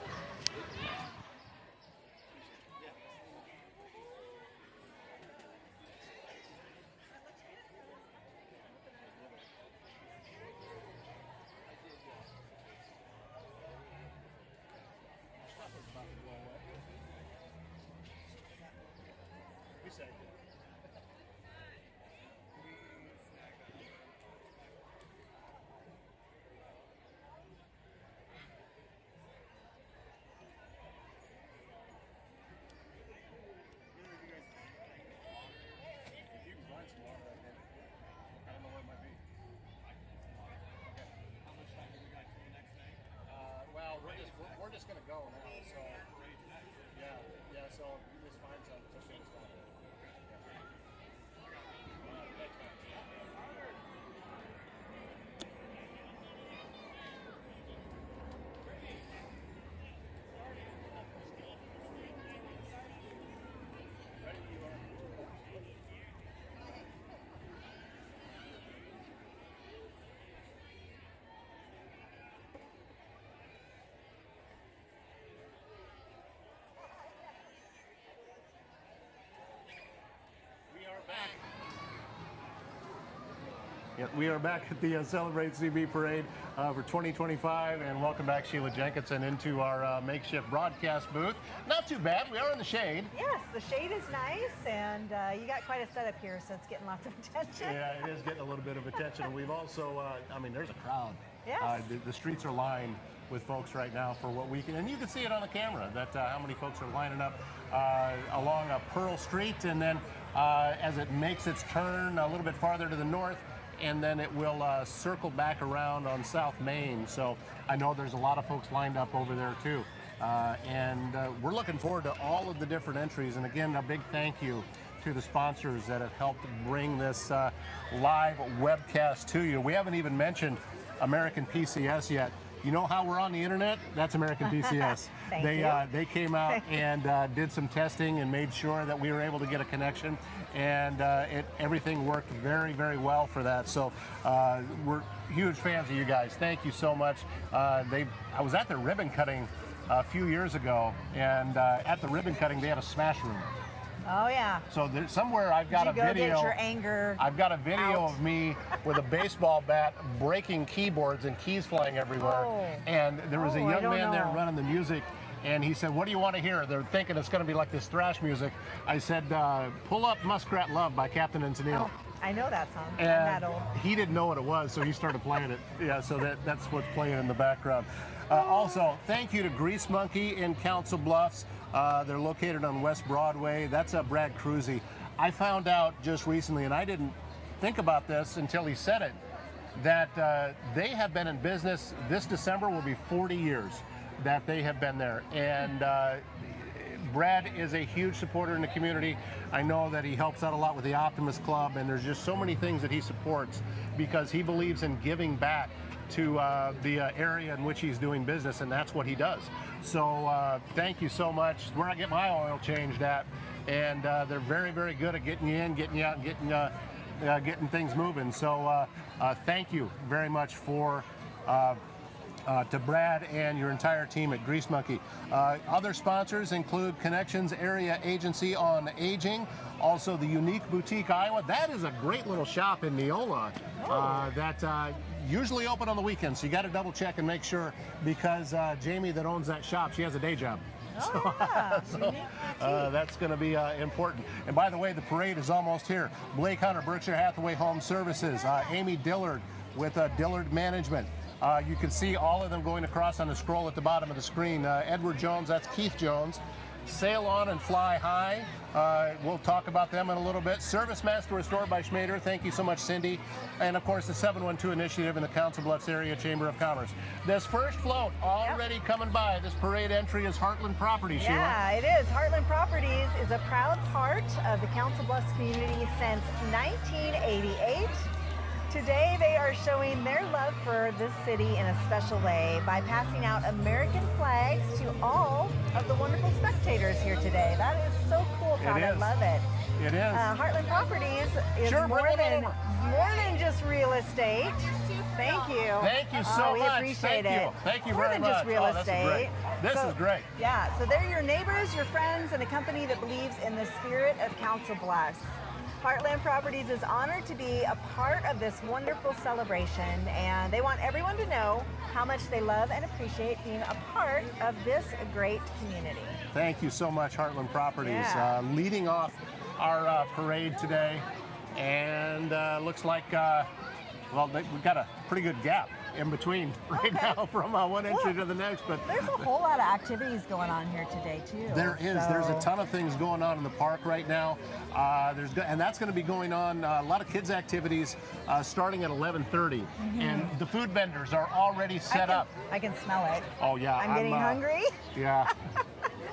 Yeah, we are back at the Celebrate CB Parade for 2025, and welcome back Sheila Jenkinson into our makeshift broadcast booth. Not too bad, we are in the shade. Yes, the shade is nice, and you got quite a setup here, so it's getting lots of attention. Yeah, it is getting a little bit of attention, and we've also, I mean, there's a crowd. Yes. The streets are lined with folks right now for what we can, and you can see it on the camera, that how many folks are lining up along Pearl Street, and then as it makes its turn a little bit farther to the north, and then it will circle back around on South Main. So I know there's a lot of folks lined up over there too. And we're looking forward to all of the different entries. And again, a big thank you to the sponsors that have helped bring this live webcast to you. We haven't even mentioned American PCS yet. You know how we're on the internet? That's American PCS. They came out and did some testing and made sure that we were able to get a connection, and everything worked very, very well for that. So we're huge fans of you guys. Thank you so much. I was at their ribbon cutting a few years ago, and at the ribbon cutting they had a smash room. Oh yeah. So there's somewhere I've got a video. Get your anger. I've got a video of me with a baseball bat breaking keyboards and keys flying everywhere. Oh. And there was a young man there running the music, and he said, "What do you want to hear?" They're thinking it's going to be like this thrash music. I said, "Pull up Muskrat Love by Captain and Tennille." Oh, I know that song. And I'm that old. he didn't know what it was, so he started playing it. Yeah, so that's what's playing in the background. Also, thank you to Grease Monkey in Council Bluffs. They're located on West Broadway. That's Brad Cruzy. I found out just recently, and I didn't think about this until he said it, that they have been in business. This December will be 40 years that they have been there. And Brad is a huge supporter in the community. I know that he helps out a lot with the Optimist Club, and there's just so many things that he supports because he believes in giving back to the area in which he's doing business, and that's what he does. So thank you so much. Where I get my oil changed at, and they're very, very good at getting you in, getting you out, and getting things moving. So thank you very much for to Brad and your entire team at Grease Monkey. Other sponsors include Connections Area Agency on Aging, also the Unique Boutique Iowa. That is a great little shop in Neola that usually open on the weekends, so you got to double check and make sure, because Jamie that owns that shop, she has a day job. Oh, yeah. So that's going to be important. And by the way, the parade is almost here. Blake Hunter, Berkshire Hathaway Home Services, Amy Dillard with Dillard Management. You can see all of them going across on the scroll at the bottom of the screen. Edward Jones, that's Keith Jones. Sail On and Fly High. We'll talk about them in a little bit. Service Master Restored by Schmader. Thank you so much, Cindy. And of course, the 712 Initiative in the Council Bluffs Area Chamber of Commerce. This first float already coming by. This parade entry is Heartland Properties, Sheila. Yeah, it is. Heartland Properties is a proud part of the Council Bluffs community since 1988. Today, they are showing their love for this city in a special way by passing out American flags to all of the wonderful spectators here today. That is so cool, Todd. I love it. It is. Heartland Properties is more than just real estate. Thank you. Thank you so we much. Appreciate it. Thank you more very than much. Just real estate. This is great. Yeah, so they're your neighbors, your friends, and a company that believes in the spirit of Council Bluffs. Heartland Properties is honored to be a part of this wonderful celebration, and they want everyone to know how much they love and appreciate being a part of this great community. Thank you so much, Heartland Properties. Yeah. Leading off our parade today, and looks like, well, we've got a pretty good gap in between right now from one entry to the next. But there's a whole lot of activities going on here today too. There is. There's a ton of things going on in the park right now. And that's going to be going on, a lot of kids activities starting at 11:30. And the food vendors are already set up. I can smell it. Oh yeah. I'm getting hungry. Yeah.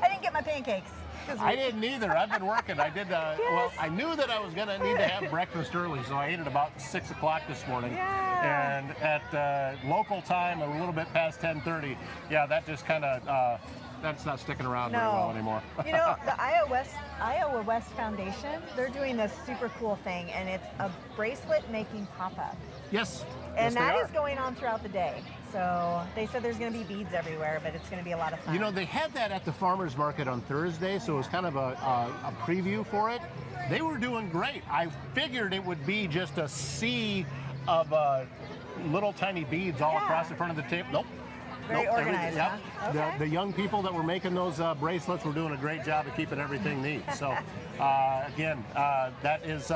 I didn't get my pancakes. I didn't either. I've been working. I did. Well, I knew that I was going to need to have breakfast early, so I ate at about 6 o'clock this morning. Yeah. And at local time, a little bit past 10:30. Yeah, that just kind of that's not sticking around very well anymore. You know, the Iowa West Foundation, they're doing this super cool thing, and it's a bracelet making pop-up. Yes. And that is going on throughout the day. So they said there's going to be beads everywhere, but it's going to be a lot of fun. You know, they had that at the farmers market on Thursday, so it was kind of a preview for it. They were doing great. I figured it would be just a sea of little tiny beads all across the front of the table. Nope. Very organized, Yep. huh? Okay. The young people that were making those bracelets were doing a great job of keeping everything neat. So, again, that is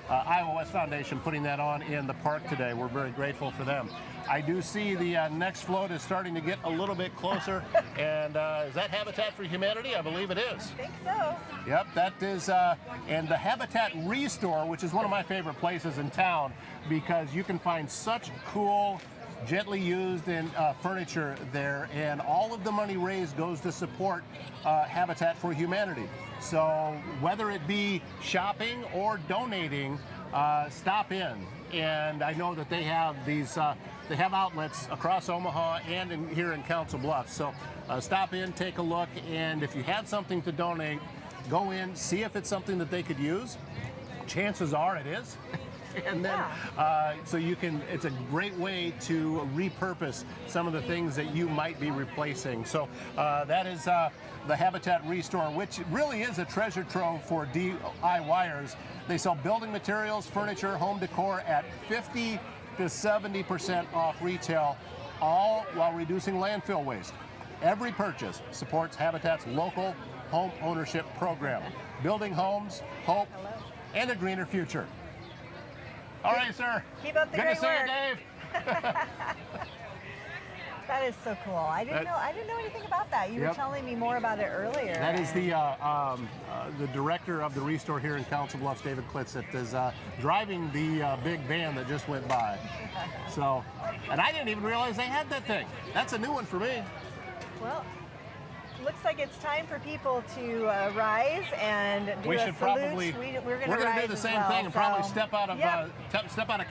Iowa West Foundation putting that on in the park today. We're very grateful for them. I do see the next float is starting to get a little bit closer. And is that Habitat for Humanity? I believe it is. I think so. Yep, that is, and the Habitat Restore, which is one of my favorite places in town because you can find such cool, gently used furniture there, and all of the money raised goes to support Habitat for Humanity. So whether it be shopping or donating, stop in. And I know that they have these, they have outlets across Omaha and here in Council Bluffs. So stop in, take a look, and if you have something to donate, go in, see if it's something that they could use. Chances are it is. And then, so you can, it's a great way to repurpose some of the things that you might be replacing. So that is the Habitat Restore, which really is a treasure trove for DIYers. They sell building materials, furniture, home decor at 50 to 70% off retail, all while reducing landfill waste. Every purchase supports Habitat's local home ownership program, building homes, hope, and a greener future. All right, sir. Keep up the Good great to see work. you, Dave. That is so cool. I didn't know anything about that. You were telling me more about it earlier. That is the director of the Restore here in Council Bluffs, David Klitz, that is driving the big van that just went by. So, and I didn't even realize they had that thing. That's a new one for me. Well, looks like it's time for people to rise and do We a should salute. probably We're going to do the same thing and probably step out of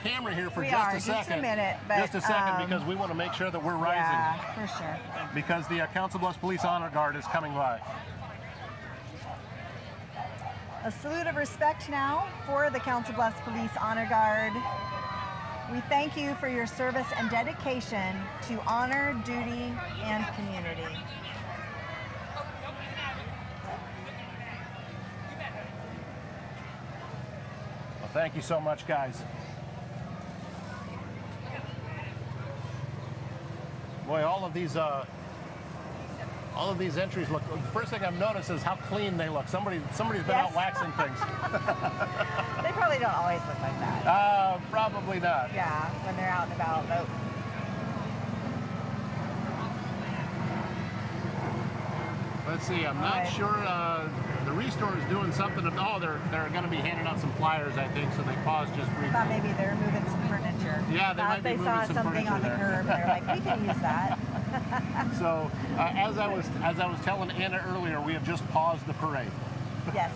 camera here for just a second. Just a minute, but, just a second, because we want to make sure that we're rising. Yeah, for sure. Because the Council Bluffs Police Honor Guard is coming by. A salute of respect now for the Council Bluffs Police Honor Guard. We thank you for your service and dedication to honor, duty, and community. Thank you so much, guys. Boy, all of these entries look. The first thing I've noticed is how clean they look. Somebody's been out waxing things. They probably don't always look like that. Probably not. Yeah, when they're out and about. But let's see. I'm not sure. The Restore is doing something. Oh, they're going to be handing out some flyers, I think. So they paused just briefly. thought maybe they're moving some furniture. Yeah, they might be moving some saw something furniture on the there. curb. They're like, we can use that. So as I was telling Anna earlier, we have just paused the parade. Yes.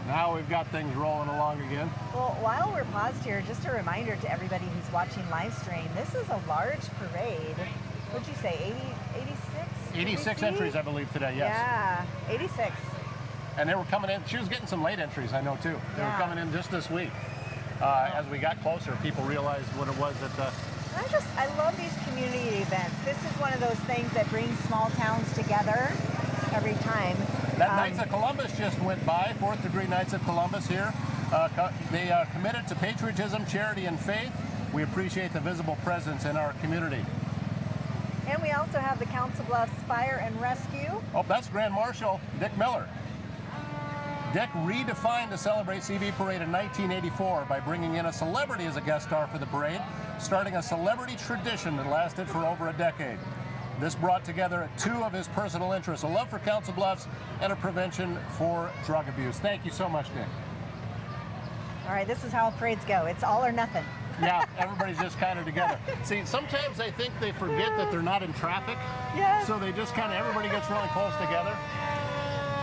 Now we've got things rolling along again. Well, while we're paused here, just a reminder to everybody who's watching live stream, this is a large parade. What'd you say, 86? 86 entries, I believe, today, yes. Yeah, 86. And they were coming in. She was getting some late entries, I know, too. They were coming in just this week. As we got closer, people realized what it was that... I love these community events. This is one of those things that brings small towns together every time. That Knights of Columbus just went by, 4th degree Knights of Columbus here. They are committed to patriotism, charity, and faith. We appreciate the visible presence in our community. And we also have the Council Bluffs Fire and Rescue. Oh, that's Grand Marshal Dick Miller. Dick redefined the Celebrate CB Parade in 1984 by bringing in a celebrity as a guest star for the parade, starting a celebrity tradition that lasted for over a decade. This brought together two of his personal interests, a love for Council Bluffs and a prevention for drug abuse. Thank you so much, Dick. All right, this is how parades go. It's all or nothing. Yeah, everybody's just kind of together. See, sometimes I think they forget that they're not in traffic. Yes. So they just kind of, everybody gets really close together.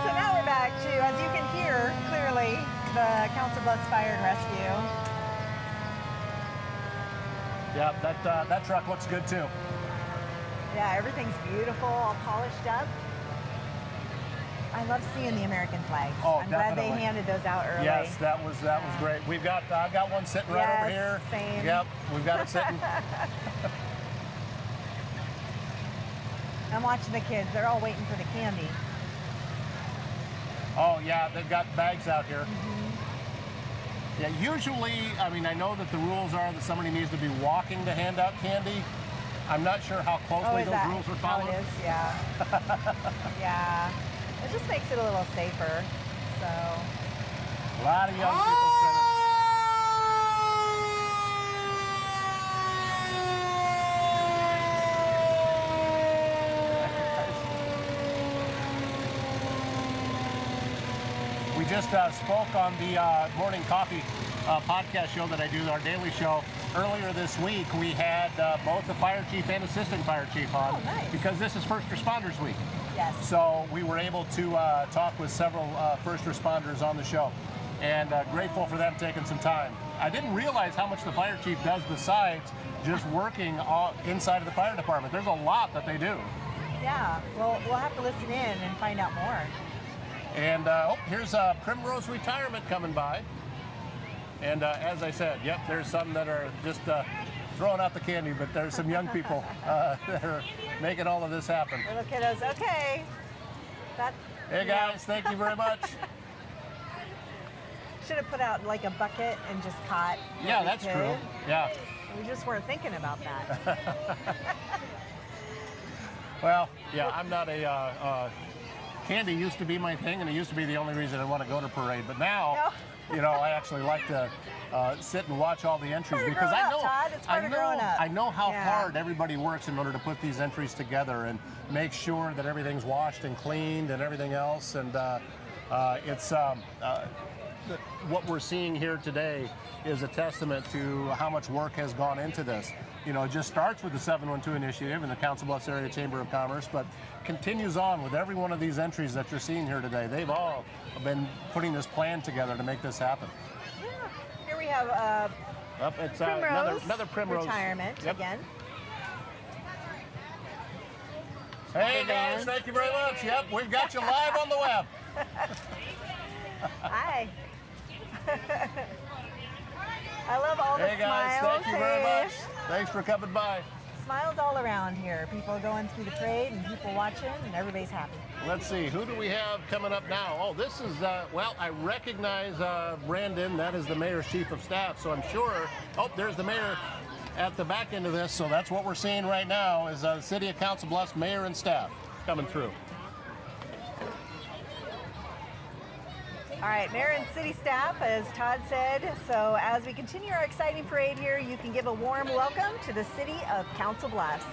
So now we're back to, as you can hear clearly, the Council Bluffs Fire and Rescue. Yeah, that truck looks good too. Yeah, everything's beautiful, all polished up. I love seeing the American flags. Oh, I'm definitely. glad they handed those out early. Yes, that was great. I've got one sitting right over here. Same. Yep, we've got it sitting. I'm watching the kids. They're all waiting for the candy. Oh yeah, they've got bags out here. Yeah, usually, I mean, I know that the rules are that somebody needs to be walking to hand out candy. I'm not sure how closely those rules are followed. How it is, yeah. Yeah. It just makes it a little safer, so. A lot of young people spending. We just spoke on the morning coffee podcast show that I do, our daily show. Earlier this week, we had both the fire chief and assistant fire chief on because this is First Responders Week. Yes. So we were able to talk with several first responders on the show, and grateful for them taking some time. I didn't realize how much the fire chief does besides just working inside of the fire department. There's a lot that they do. Yeah, well, we'll have to listen in and find out more. And here's Primrose Retirement coming by. And as I said, yep, there's some that are just throwing out the candy, but there's some young people that are making all of this happen. Little kiddos, okay. Hey guys, thank you very much. Should have put out like a bucket and just caught. Yeah, that's true. Yeah. We just weren't thinking about that. Well, yeah, I'm not a. Candy used to be my thing, and it used to be the only reason I want to go to Parade. But now, you know, I actually like to sit and watch all the entries because I know how hard everybody works in order to put these entries together and make sure that everything's washed and cleaned and everything else. And it's what we're seeing here today is a testament to how much work has gone into this. You know, it just starts with the 712 initiative and the Council Bluffs Area Chamber of Commerce, but continues on with every one of these entries that you're seeing here today. They've all been putting this plan together to make this happen. Yeah. Here we have it's Primrose another Primrose Retirement again. Hey guys, thank you very much. Yep, we've got you live on the web. Hi. I love all the Hey guys, smiles. thank you very much. Thanks for coming by. Smiles all around here. People going through the parade and people watching, and everybody's happy. Let's see, who do we have coming up now? Oh, this is, well, I recognize Brandon. That is the mayor's chief of staff, so I'm sure, oh, there's the mayor at the back end of this, so that's what we're seeing right now is the City of Council Bluffs mayor and staff coming through. All right, mayor and city staff, as Todd said. So as we continue our exciting parade here, you can give a warm welcome to the City of Council Bluffs.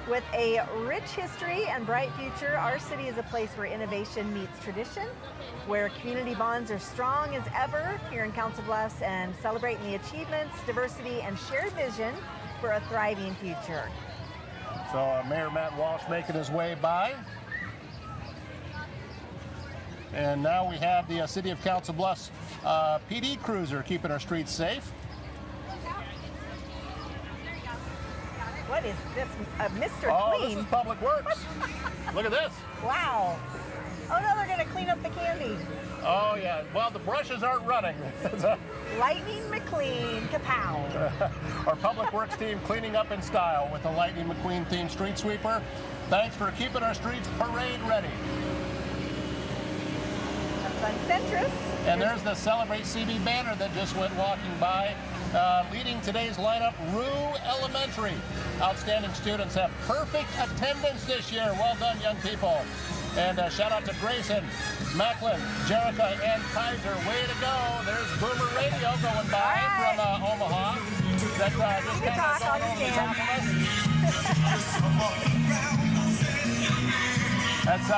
With a rich history and bright future, our city is a place where innovation meets tradition, where community bonds are strong as ever here in Council Bluffs, and celebrating the achievements, diversity, and shared vision for a thriving future. So Mayor Matt Walsh making his way by. And now we have the City of Council Bluffs PD cruiser keeping our streets safe. What is this, Mr. Oh, Clean? this is Public Works. Look at this. Wow. Oh no, they're going to clean up the candy. Oh yeah, well the brushes aren't running. Lightning McQueen, kapow. Our Public Works team cleaning up in style with the Lightning McQueen themed street sweeper. Thanks for keeping our streets parade ready. Centrist. And there's the Celebrate CB banner that just went walking by. Leading today's lineup, Rue Elementary. Outstanding students have perfect attendance this year. Well done, young people. And shout out to Grayson, Macklin, Jerica, and Kaiser. Way to go. There's Boomer Radio going by from Omaha. That just kind of going over the top of us. That's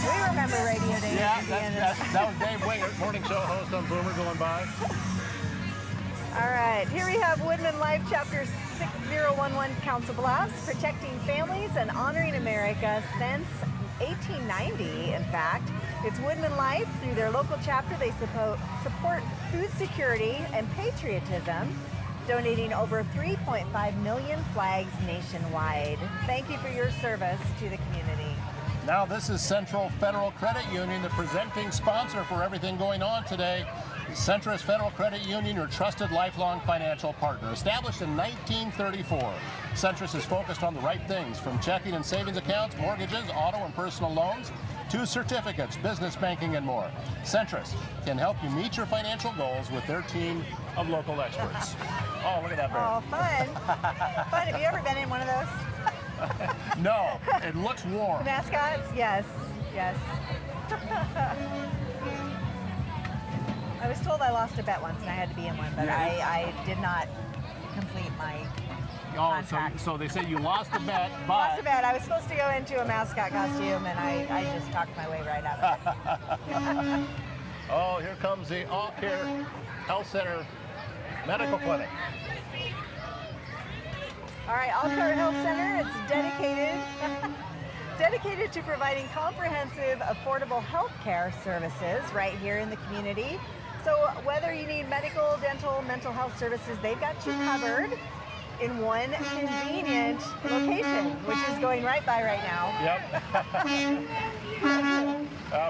we remember Radio Day. Yeah, that was Dave Wingert, morning show host on Boomer, going by. All right, here we have Woodman Life, Chapter 6011, Council Bluffs, protecting families and honoring America since 1890, in fact. It's Woodman Life. Through their local chapter, they support food security and patriotism, donating over 3.5 million flags nationwide. Thank you for your service to the community. Now this is Central Federal Credit Union, the presenting sponsor for everything going on today. Centrist Federal Credit Union, your trusted lifelong financial partner. Established in 1934, Centrist is focused on the right things, from checking and savings accounts, mortgages, auto and personal loans, to certificates, business banking, and more. Centris can help you meet your financial goals with their team of local experts. Oh, look at that bear. Oh, fun. Fun. Have you ever been in one of those? No, it looks warm. Mascots? Yes. Yes. I was told I lost a bet once and I had to be in one, but I did not complete my contract. So they say you lost a bet, but... Lost a bet. I was supposed to go into a mascot costume and I just talked my way right out of it. Oh, here comes the Here Health Center Medical Clinic. All right, Alcar Health Center, it's dedicated to providing comprehensive, affordable health care services right here in the community. So whether you need medical, dental, mental health services, they've got you covered in one convenient location, which is going right by right now. Yep.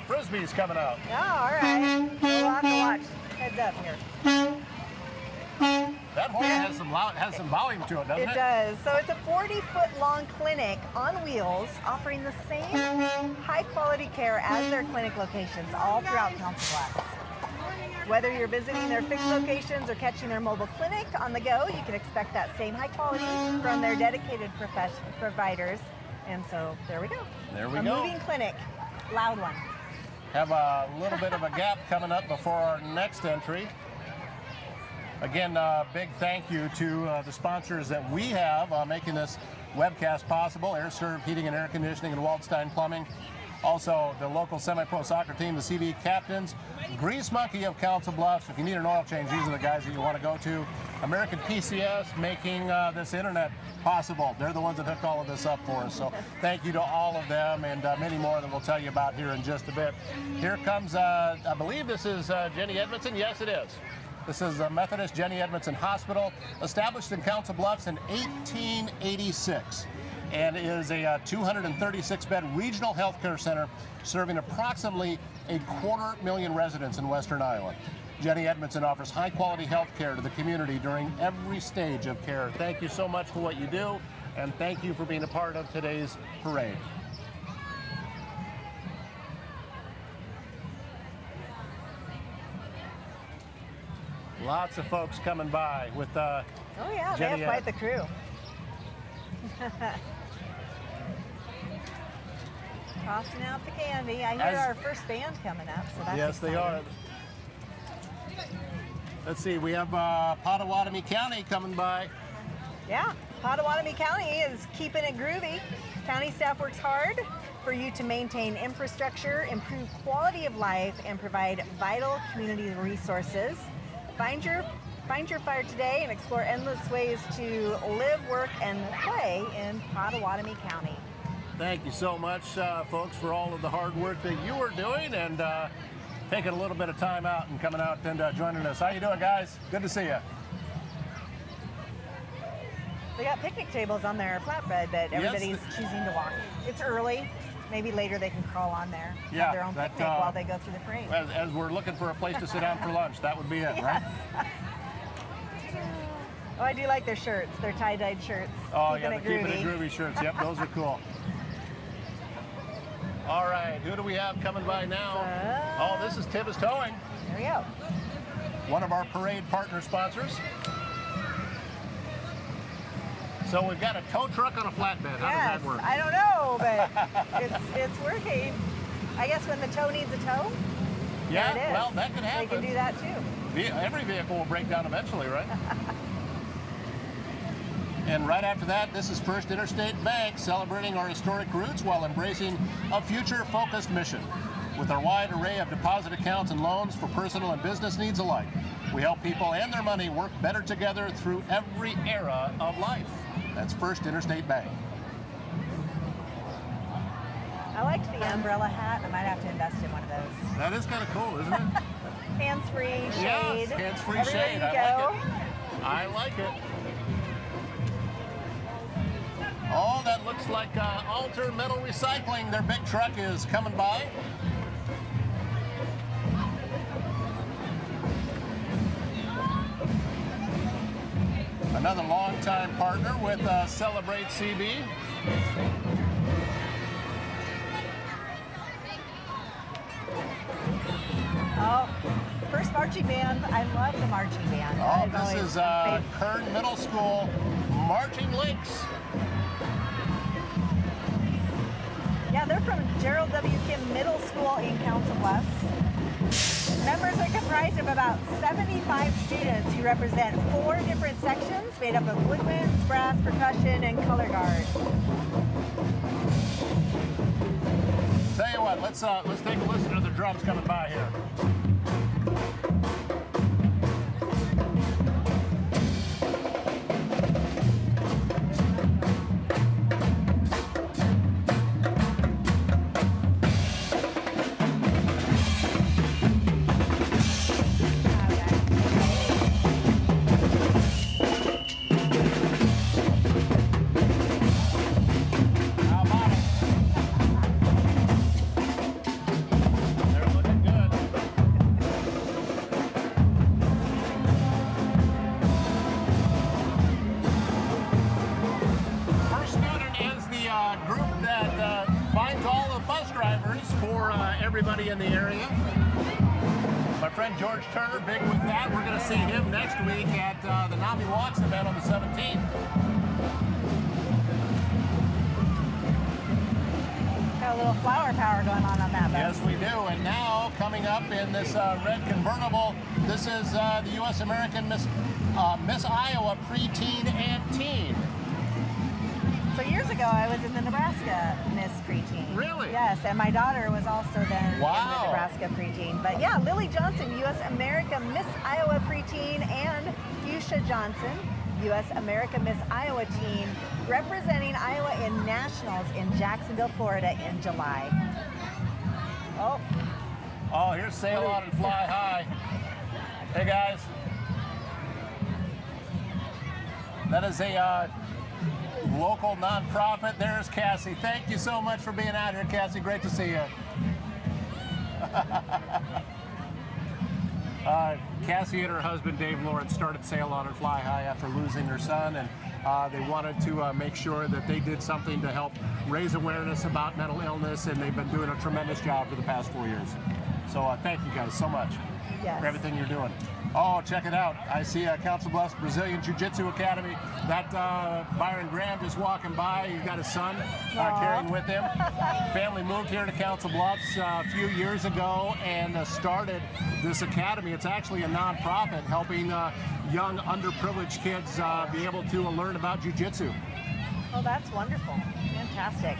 Frisbee's coming out. Oh, all right. We'll have to watch. Heads up here. That horn has some volume to it, doesn't it? It does. So it's a 40-foot-long clinic on wheels offering the same high-quality care as their clinic locations all throughout Council Bluffs. Whether you're visiting their fixed locations or catching their mobile clinic on the go, you can expect that same high quality from their dedicated providers. And so there we go. There we go. A moving clinic. Loud one. Have a little bit of a gap coming up before our next entry. Again, big thank you to the sponsors that we have making this webcast possible. AirServe Heating and Air Conditioning and Waldstein Plumbing. Also, the local semi-pro soccer team, the CV captains. Grease Monkey of Council Bluffs. If you need an oil change, these are the guys that you want to go to. American PCS making this internet possible. They're the ones that hooked all of this up for us. So thank you to all of them and many more that we'll tell you about here in just a bit. Here comes, I believe this is Jenny Edmondson. Yes, it is. This is Methodist Jenny Edmondson Hospital, established in Council Bluffs in 1886. And is a 236-bed regional healthcare center serving approximately 250,000 residents in western Iowa. Jenny Edmondson offers high-quality health care to the community during every stage of care. Thank you so much for what you do, and thank you for being a part of today's parade. Lots of folks coming by with oh yeah, Jenny they have quite the crew. Tossing out the candy. I hear our first band coming up, so that's yes, exciting. They are. Let's see, we have Pottawatomie County coming by. Yeah, Pottawatomie County is keeping it groovy. County staff works hard for you to maintain infrastructure, improve quality of life, and provide vital community resources. Find your fire today and explore endless ways to live, work, and play in Pottawatomie County. Thank you so much, folks, for all of the hard work that you are doing and taking a little bit of time out and coming out and joining us. How you doing, guys? Good to see you. They got picnic tables on their flatbed, but everybody's choosing to walk. It's early. Maybe later they can crawl on there, have their own picnic while they go through the parade. As we're looking for a place to sit down for lunch, that would be it, yes. Right? Oh, I do like their shirts. Their tie-dyed shirts. Oh, yeah, the Keeping It Groovy shirts. Yep, those are cool. All right, who do we have coming by now? Oh, this is Tibbs Towing. There we go. One of our parade partner sponsors. So we've got a tow truck on a flatbed. How does that work? I don't know, but it's working. I guess when the tow needs a tow. Yeah, there it is. well, that could happen. They can do that too. Every vehicle will break down eventually, right? And right after that, this is First Interstate Bank, celebrating our historic roots while embracing a future-focused mission. With our wide array of deposit accounts and loans for personal and business needs alike, we help people and their money work better together through every era of life. That's First Interstate Bank. I liked the umbrella hat. I might have to invest in one of those. That is kind of cool, isn't it? Hands-free shade. Yes, hands-free Everywhere shade. You go. I like it. Oh, that looks like Alter Metal Recycling. Their big truck is coming by. Another longtime partner with Celebrate CB. marching band. I love the marching band. Oh, That this always is my favorite. Kern Middle School Marching Lynx. Yeah, they're from Gerald W. Kim Middle School in Council Bluffs. Members are comprised of about 75 students who represent 4 different sections made up of woodwinds, brass, percussion, and color guard. Tell you what, let's take a listen to the drums coming by here. Everybody in the area. My friend George Turner, big with that. We're going to see him next week at the NAMI Walks event on the 17th. Got a little flower power going on that bus. Yes, we do. And now, coming up in this red convertible, this is the U.S. American Miss Iowa preteen and teen. So years ago, I was in the Nebraska Miss Preteen. Really? Yes, and my daughter was also then Wow. in the Nebraska Preteen. But yeah, Lily Johnson, U.S. America Miss Iowa Preteen, and Fuchsia Johnson, U.S. America Miss Iowa Teen, representing Iowa in nationals in Jacksonville, Florida in July. Oh, here's Sail On and Fly High. Hey guys. That is a local nonprofit. There's Cassie. Thank you so much for being out here, Cassie. Great to see you. Cassie and her husband, Dave Lawrence, started Sail On and Fly High after losing their son, and they wanted to make sure that they did something to help raise awareness about mental illness, and they've been doing a tremendous job for the past 4 years. So thank you guys so much for everything you're doing. Oh, check it out. I see Council Bluffs Brazilian Jiu-Jitsu Academy. That Byron Graham just walking by. He's got his son carrying with him. Family moved here to Council Bluffs a few years ago and started this academy. It's actually a nonprofit helping young underprivileged kids be able to learn about Jiu-Jitsu. Oh, that's wonderful. Fantastic.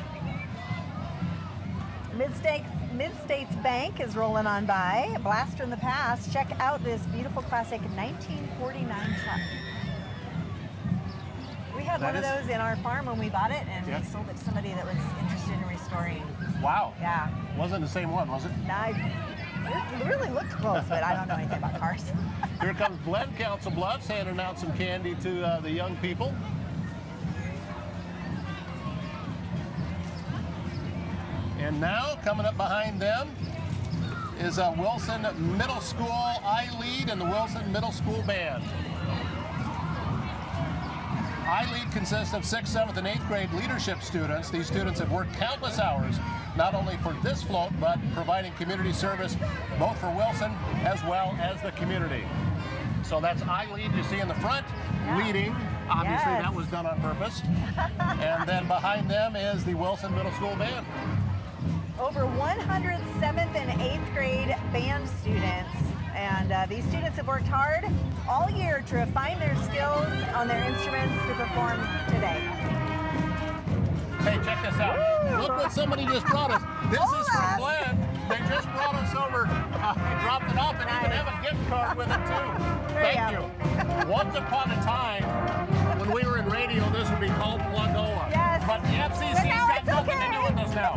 Mid-States Bank is rolling on by. A blast from the past. Check out this beautiful classic 1949 truck. We had one of those in our farm when we bought it, and we sold it to somebody that was interested in restoring. Wow. Yeah. Wasn't the same one, was it? It really looked close, but I don't know anything about cars. Here comes Glenn, Council Bluffs, handing out some candy to the young people. And now, coming up behind them is Wilson Middle School I-Lead and the Wilson Middle School Band. I-Lead consists of 6th, 7th, and 8th grade leadership students. These students have worked countless hours, not only for this float, but providing community service both for Wilson as well as the community. So that's I-Lead you see in the front, leading. Obviously, that was done on purpose. And then behind them is the Wilson Middle School Band. Over 100 7th and 8th grade band students, and these students have worked hard all year to refine their skills on their instruments to perform today. Hey, check this out. Woo! Look what somebody just brought us. This is from Glenn. They just brought us over. Dropped it off and even have a gift card with it too. Thank you. Once upon a time, when we were in radio, this would be called Plugola. Yes. But the FCC's got nothing to do with this now.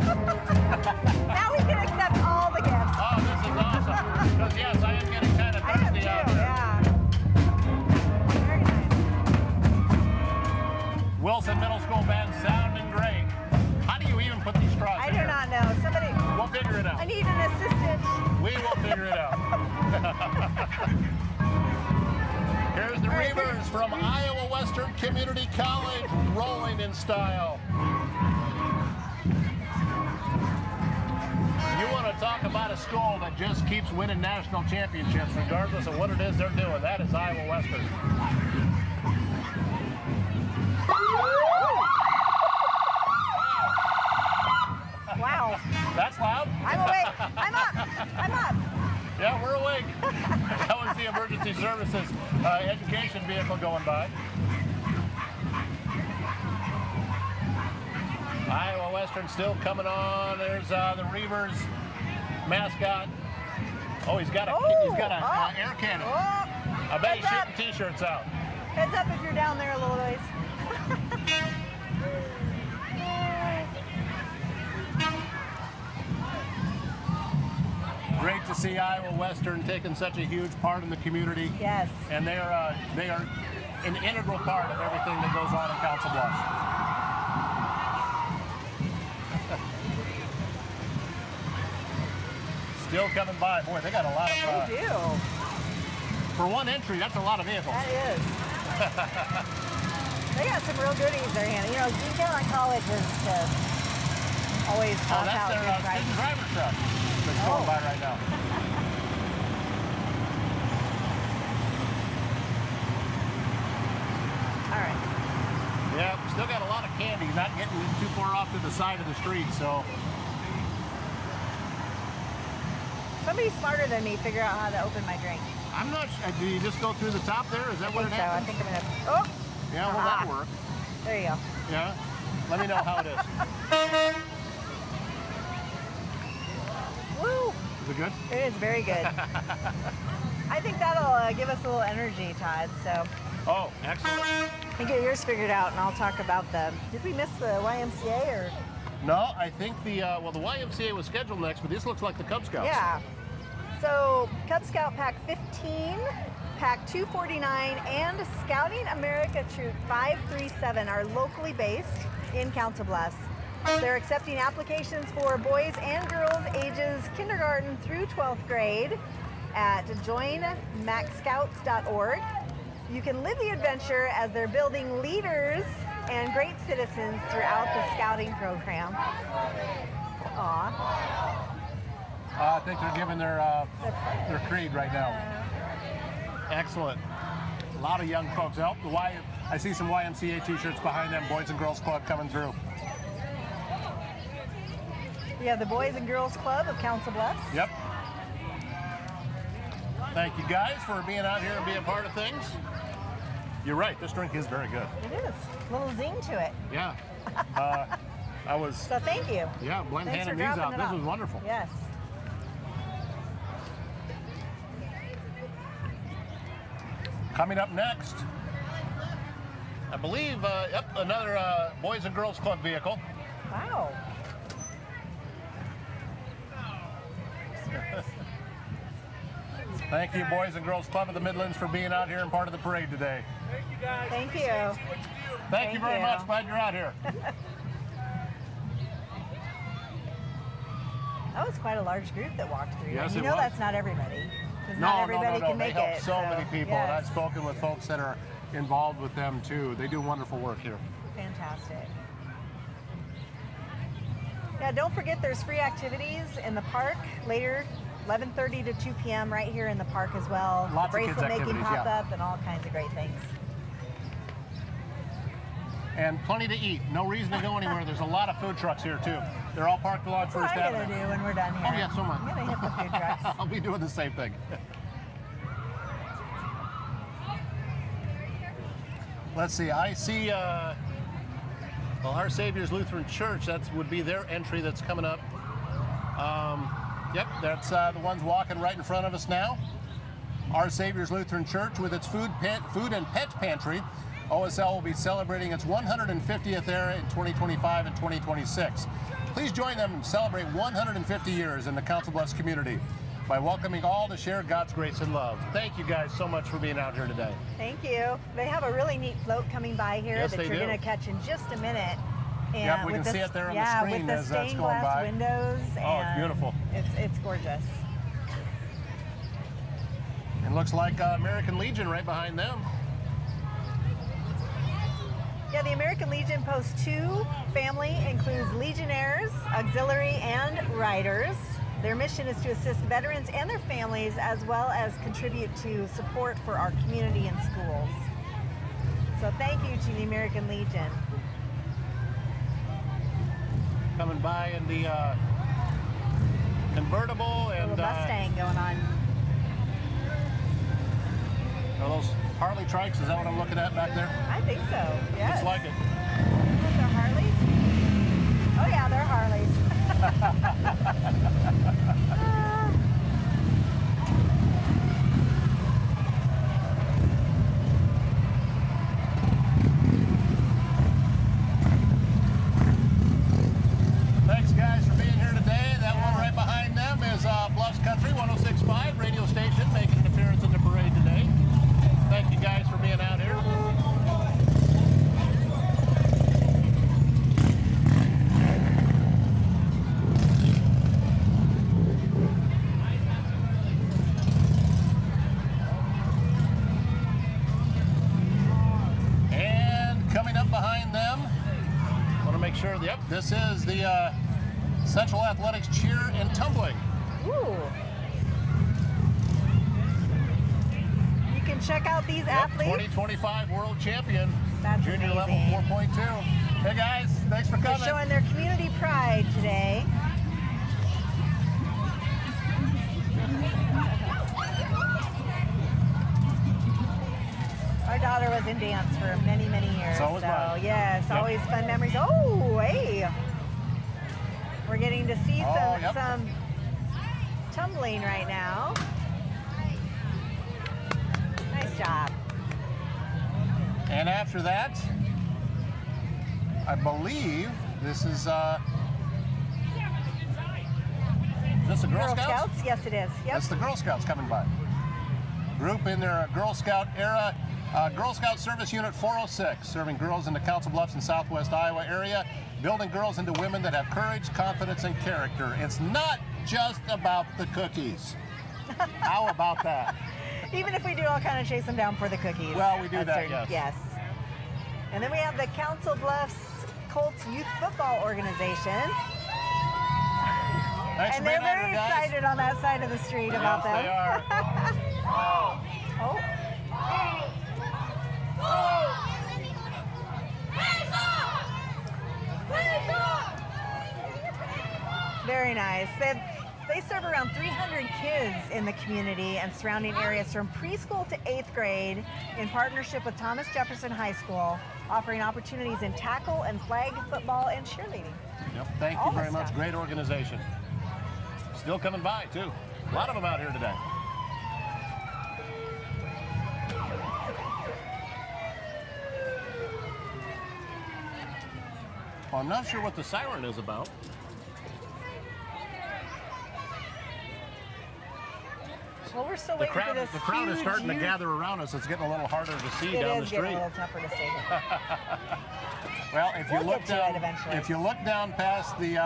Now we can accept all the gifts. Oh, this is awesome. Because yes, I am getting kind of thirsty out there. Yeah. Very nice. Wilson Middle School Band sounding great. How do you even put these straws I in do here? not know. Somebody. We'll figure it out. I need an assistant. We will figure it out. Here's the Reavers from Iowa Western Community College, rolling in style. You want to talk about a school that just keeps winning national championships regardless of what it is they're doing. That is Iowa Western. Wow. That's loud. I'm awake. I'm up. I'm up. Yeah, we're awake. That was the emergency services education vehicle going by. Iowa Western still coming on. There's the Reavers mascot. Oh, he's got a air cannon. Oh. I bet he's Heads shooting T-shirts out. Heads up if you're down there a little ways. Great to see Iowa Western taking such a huge part in the community. Yes. And they are an integral part of everything that goes on in Council Bluffs. Still coming by. Boy, they got a lot of... They do. For one entry, that's a lot of vehicles. That is. They got some real goodies there, Hannah. You know, Dean College is always Oh, that's their student driver truck that's going by right now. All right. Yeah, we still got a lot of candy, not getting too far off to the side of the street, so... Somebody smarter than me figure out how to open my drink. I'm not sure. Do you just go through the top there? Is that what it happens? I think I'm gonna. Oh. Yeah, well, that'll work. There you go. Yeah. Let me know how it is. Woo. Is it good? It is very good. I think that'll give us a little energy, Todd. So. Oh, excellent. You get yours figured out, and I'll talk about the. Did we miss the YMCA or? No, I think the the YMCA was scheduled next, but this looks like the Cub Scouts. Yeah. So Cub Scout Pack 15, Pack 249, and Scouting America Troop 537 are locally based in Council Bluffs. They're accepting applications for boys and girls ages kindergarten through 12th grade at joinmacscouts.org. You can live the adventure as they're building leaders and great citizens throughout the scouting program. Aw. I think they're giving their creed right now. Excellent. A lot of young folks. Oh, I see some YMCA T-shirts behind them. Boys and Girls Club coming through. We have the Boys and Girls Club of Council Bluffs. Yep. Thank you guys for being out here and being part of things. You're right. This drink is very good. It is. A little zing to it. Yeah. So thank you. Yeah, Glenn Thanks handing for these dropping out. it This off. was wonderful. Yes. Coming up next, I believe, another Boys and Girls Club vehicle. Wow. Thank you, Boys and Girls Club of the Midlands, for being out here and part of the parade today. Thank you, guys. Thank you. Thank you very much. Glad you're out here. That was quite a large group that walked through. Yes, and you it know was. that's not everybody. 'Cause No, not everybody can they make help it. so many people, and I've yes. spoken with folks that are involved with them too. They do wonderful work here. Fantastic. Yeah, don't forget there's free activities in the park later, 11:30 to 2 p.m. right here in the park as well. Lots of kids' bracelet making activities, pop yeah. up and all kinds of great things. And plenty to eat. No reason to go anywhere. There's a lot of food trucks here too. They're all parked along That's First what I'm Avenue. gonna do when we're done here. Oh yeah, so much. I'm gonna hit the food trucks. I'll be doing the same thing. Let's see. I see. Well, Our Savior's Lutheran Church. That would be their entry that's coming up. Yep, that's the ones walking right in front of us now. Our Savior's Lutheran Church with its food and pet pantry. OSL will be celebrating its 150th era in 2025 and 2026. Please join them and celebrate 150 years in the Council Bluffs community by welcoming all to share God's grace and love. Thank you guys so much for being out here today. Thank you. They have a really neat float coming by here Yes, that they you're do. going to catch in just a minute. And Yep, we with can see it there on the yeah, screen with the as that's stained going glass by. windows. Oh, it's beautiful. It's gorgeous. It looks like American Legion right behind them. Yeah, the American Legion Post 2 family includes Legionnaires, auxiliary, and riders. Their mission is to assist veterans and their families, as well as contribute to support for our community and schools. So thank you to the American Legion. Coming by in the convertible and little Mustang going on. Are those Harley trikes? Is that what I'm looking at back there? I think so, yes. Looks like it. Those are Harleys? Oh yeah, they're Harleys. Thanks guys for being here today. That one right behind them is Bluffs Country 106.5 radio station making an appearance in the parade today. Thank you guys for being out here. And coming up behind them, want to make sure, yep, this is the Central Athletics cheer and tumbling. Ooh. You can check out these athletes. 2025 world champion, That's junior level amazing. 4.2. Hey guys, thanks for They're coming. showing their community pride today. Our daughter was in dance for many, many years. So was mine. Yes, Yep. always fun memories. Oh, hey. We're getting to see some tumbling right now. Nice job. And after that, I believe this is this the Girl Scouts? Yes, it is. Yep. That's the Girl Scouts coming by. Group in their Girl Scout era. Girl Scout Service Unit 406, serving girls in the Council Bluffs and Southwest Iowa area, building girls into women that have courage, confidence, and character. It's not just about the cookies. How about that? Even if we do, I'll kind of chase them down for the cookies. Well, we do that, certain, yes. Yes. And then we have the Council Bluffs Colts Youth Football Organization. Thanks And for they're being out very here, guys. excited on that side of the street about Yes, them. they are. Oh. Very nice. They serve around 300 kids in the community and surrounding areas from preschool to 8th grade in partnership with Thomas Jefferson High School, offering opportunities in tackle and flag football and cheerleading. Yep, thank All you very the much. stuff. Great organization. Still coming by, too. A lot of them out here today. Well, I'm not sure what the siren is about. Well, we're still The waiting for crowd, this the crowd is huge starting to youth- gather around us. It's getting a little harder to see It down the is getting street. a little tougher to see. Well, if you We'll look get to down, it eventually. if you look down past the,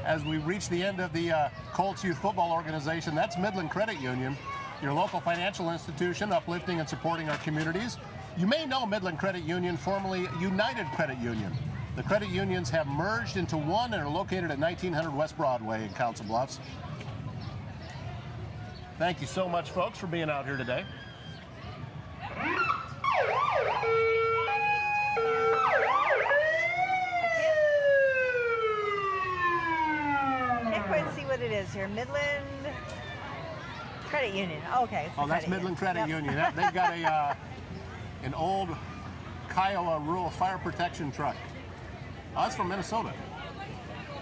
as we reach the end of the Colts Youth Football Organization, that's Midland Credit Union, your local financial institution, uplifting and supporting our communities. You may know Midland Credit Union, formerly United Credit Union. The credit unions have merged into one and are located at 1900 West Broadway in Council Bluffs. Thank you so much, folks, for being out here today. I can't quite see what it is here. Midland Credit Union. Okay. It's the Oh, that's credit Midland union. Credit Yep. Union. They've got a an old Kiowa rural fire protection truck. Oh, that's from Minnesota.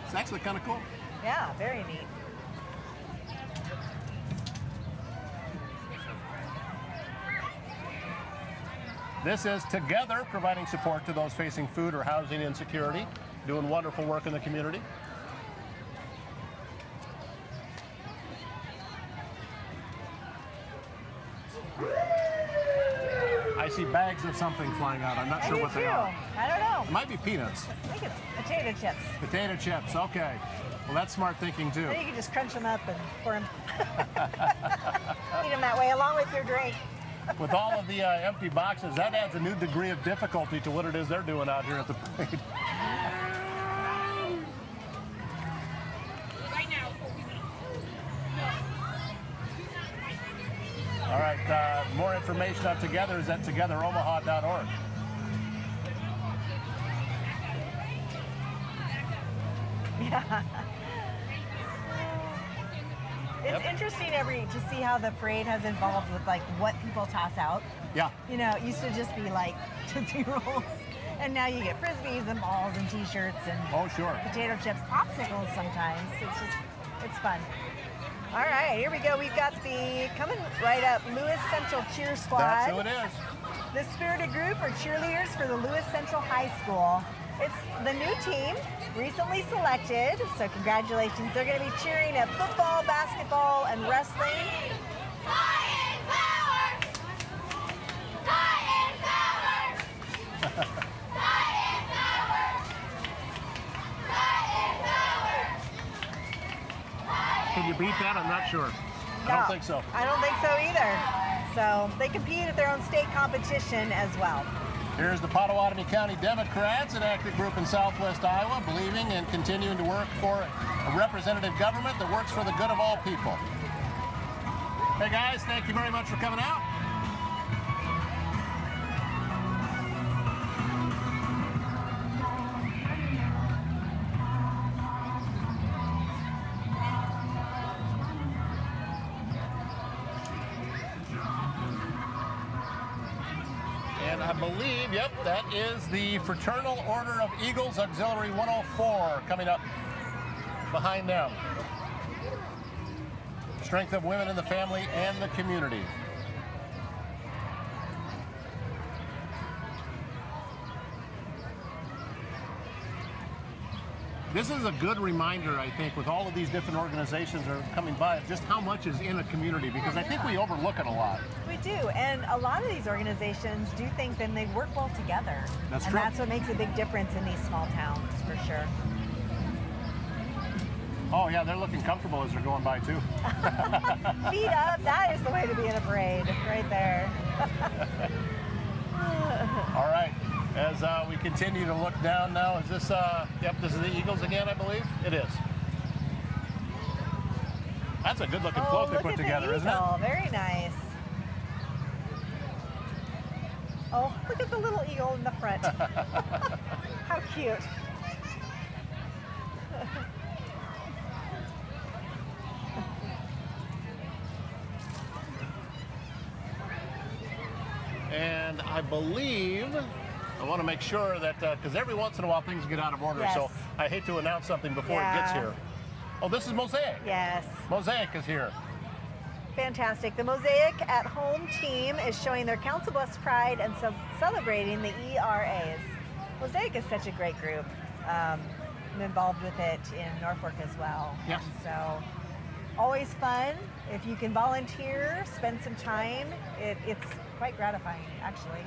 It's actually kind of cool. Yeah, very neat. This is Together, providing support to those facing food or housing insecurity, doing wonderful work in the community. I see bags of something flying out. I'm not I sure do what they too. are. I don't know. It might be peanuts. I think it's potato chips. Potato chips, okay. Well, that's smart thinking too. Then you can just crunch them up and pour them. Eat them that way, along with your drink. With all of the empty boxes, that adds a new degree of difficulty to what it is they're doing out here at the parade. Right now. more information on Together is at togetheromaha.org. Yeah. It's interesting to see how the parade has evolved with like what people toss out. Yeah. You know, it used to just be like Tootsie Rolls, and now you get Frisbees and balls and T-shirts and potato chips, popsicles sometimes. It's fun. All right, here we go. We've got coming right up, Lewis Central Cheer Squad. That's who it is. The spirited group are cheerleaders for the Lewis Central High School. It's the new team, recently selected, so congratulations. They're going to be cheering at football, basketball, and wrestling. Science power! Science power! Science power! Science power! Can you beat that? I'm not sure. I don't think so. I don't think so either. So they compete at their own state competition as well. Here's the Potawatomi County Democrats, an active group in southwest Iowa, believing and continuing to work for a representative government that works for the good of all people. Hey guys, thank you very much for coming out. And I believe, yep, that is the Fraternal Order of Eagles Auxiliary 104 coming up behind them. Strength of women in the family and the community. This is a good reminder, I think, with all of these different organizations that are coming by, of just how much is in a community, because I think we overlook it a lot. We do, and a lot of these organizations do things and they work well together. That's true. And that's what makes a big difference in these small towns, for sure. Oh yeah, they're looking comfortable as they're going by too. Feet up, that is the way to be in a parade, right there. All right, as we continue to look down now, is this, yep, this is the Eagles again, I believe? It is. That's a good looking float they put together, isn't it? Very nice. Oh, look at the little eagle in the front. How cute. And I believe, I want to make sure that, because every once in a while things get out of order, Yes. so I hate to announce something before it gets here. Oh, this is Mosaic. Yes. Mosaic is here. Fantastic. The Mosaic at Home team is showing their Council Bluffs pride and celebrating the ERAs. Mosaic is such a great group. I'm involved with it in Norfolk as well. Yes. So always fun. If you can volunteer, spend some time, it's quite gratifying, actually.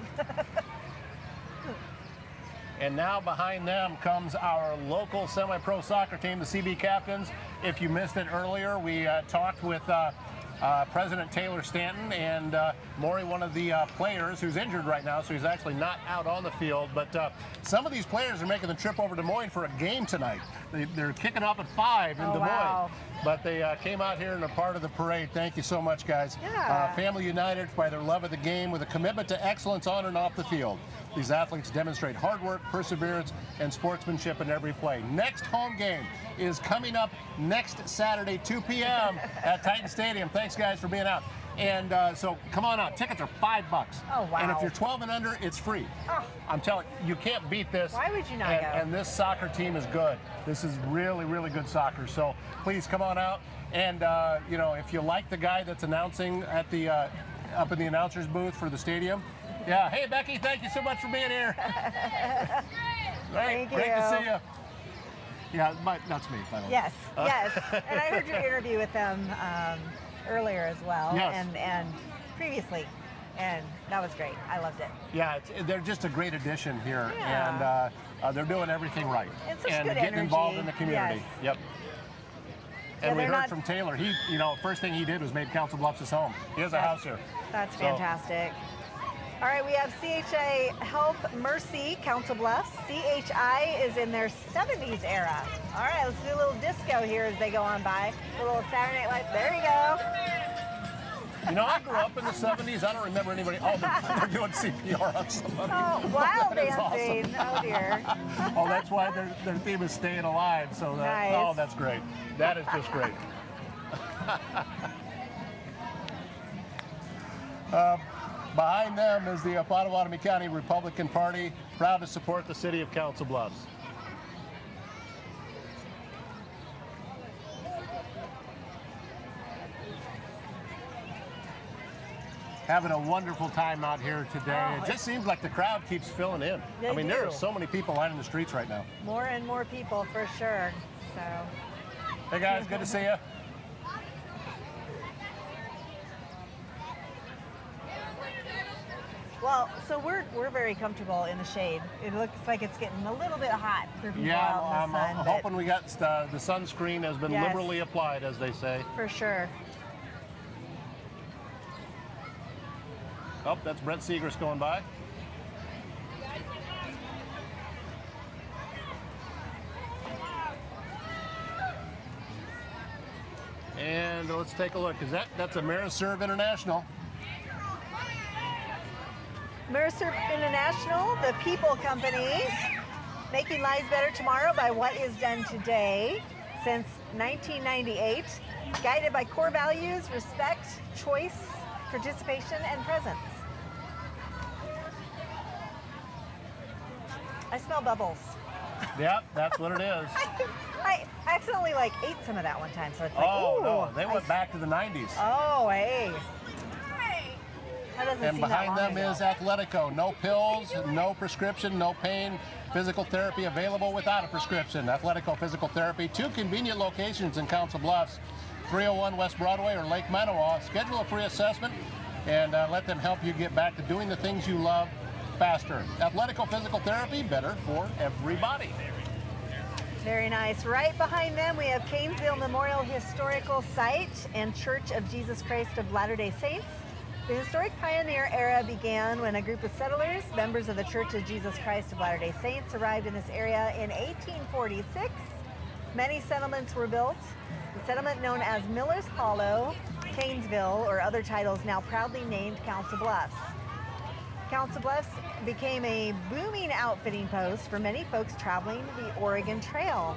And now behind them comes our local semi-pro soccer team, the CB Captains. If you missed it earlier, we talked with President Taylor Stanton and Maury, one of the players who's injured right now, so he's actually not out on the field. But some of these players are making the trip over to Des Moines for a game tonight. They're kicking off at 5 in Des Moines. Wow. But they came out here and are part of the parade. Thank you so much, guys. Yeah. Family united by their love of the game with a commitment to excellence on and off the field. These athletes demonstrate hard work, perseverance, and sportsmanship in every play. Next home game is coming up next Saturday, 2 p.m. at Titan Stadium. Thanks, guys, for being out. And so come on out. Tickets are $5. Oh, wow. And if you're 12 and under, it's free. Oh. I'm telling you, you can't beat this. Why would you not go? And this soccer team is good. This is really, really good soccer. So please come on out. And, you know, if you like the guy that's announcing at the up in the announcer's booth for the stadium, yeah. Hey, Becky, thank you so much for being here. Thank you. Great to see you. Yeah, that's me, by the way. Yes, yes. And I heard your interview with them earlier as well, Yes. and previously, and that was great. I loved it. Yeah, they're just a great addition here, Yeah. and they're doing everything right. And such and good getting involved energy. in the community. Yes. Yep. Yeah, And we they're heard not- from Taylor. He, you know, first thing he did was made Council Bluffs his home. He has a house here. That's So- fantastic. All right, we have CHI Help Mercy Council Bluffs. CHI is in their 70s era. All right, let's do a little disco here as they go on by. A little Saturday Night Live. There you go. You know, I grew up in the 70s. I don't remember anybody. Oh, they're doing CPR on somebody. Oh, wild That is dancing. awesome. Oh, dear. Oh, that's why their theme is staying alive. So that, Nice. oh, that's great. That is just great. Behind them is the Potawatomi County Republican Party, proud to support the city of Council Bluffs. Having a wonderful time out here today. Oh, It just seems like the crowd keeps filling in. They I mean, there do. are so many people lining the streets right now. More and more people for sure. So, Hey guys, good to see you. well, so we're very comfortable in the shade. It looks like it's getting a little bit hot for people Yeah, out in the I'm sun, but hoping we got the sunscreen has been Yes. liberally applied, as they say. for sure. Oh, that's Brent Segrist going by. And let's take a look. That's Ameriserve International. Mercer International, the people company, making lives better tomorrow by what is done today since 1998, guided by core values, respect, choice, participation, and presence. I smell bubbles. Yep, that's what it is. I accidentally ate some of that one time, so it's like, Oh, ooh. no, they went back to the 90s. Oh, hey. That doesn't And seem behind that long them ago. is Athletico. No pills, no prescription, no pain. Physical therapy available without a prescription. Athletico Physical Therapy. 2 convenient locations in Council Bluffs. 301 West Broadway or Lake Manawa. Schedule a free assessment and let them help you get back to doing the things you love faster. Athletico Physical Therapy, better for everybody. Very nice. Right behind them, we have Canesville Memorial Historical Site and Church of Jesus Christ of Latter-day Saints. The historic pioneer era began when a group of settlers, members of the Church of Jesus Christ of Latter-day Saints, arrived in this area in 1846. Many settlements were built. The settlement known as Miller's Hollow, Canesville, or other titles now proudly named Council Bluffs. Council Bluffs became a booming outfitting post for many folks traveling the Oregon Trail,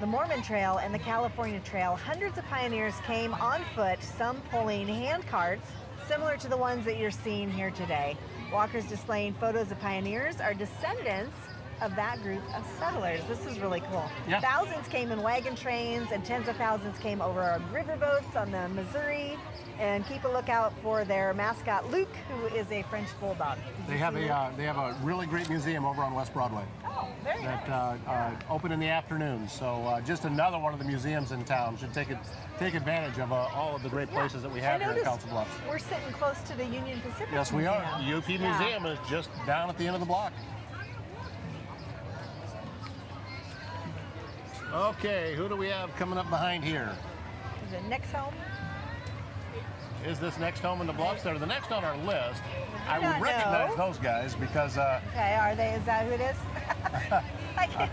the Mormon Trail, and the California Trail. Hundreds of pioneers came on foot, some pulling hand carts, similar to the ones that you're seeing here today. Walkers displaying photos of pioneers are descendants of that group of settlers. This is really cool. Yeah. Thousands came in wagon trains and tens of thousands came over on riverboats on the Missouri. And keep a lookout for their mascot Luke, who is a French bulldog. They have a really great museum over on West Broadway. Oh, very nice. That open in the afternoon. So just another one of the museums in town. Should take advantage of all of the great places that we have here in Council Bluffs. We're sitting close to the Union Pacific Yes, we are. The UP Yeah. Museum is just down at the end of the block. Okay, who do we have coming up behind here? Is it next home? Is this next home in the Bluffs? They're the next on our list. I not would recognize know. those guys because Okay, are they? Is that who it is? I can't.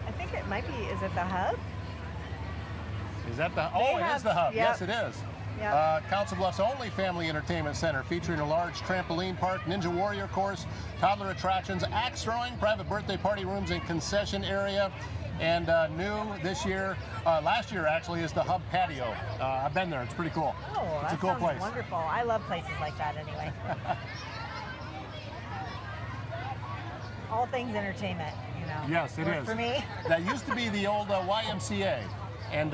I think it might be. Is it the Hub? is that the? Oh, it is the Hub. Yep. Yes, it is. Yep. Council Bluffs' only family entertainment center, featuring a large trampoline park, Ninja Warrior course, toddler attractions, axe throwing, private birthday party rooms, and concession area. And new this year, last year actually, is the Hub patio. I've been there. It's pretty cool. Oh, It's that a cool sounds place. wonderful. I love places like that anyway. All things entertainment, you know. Yes, it Work is. For me. That used to be the old YMCA. And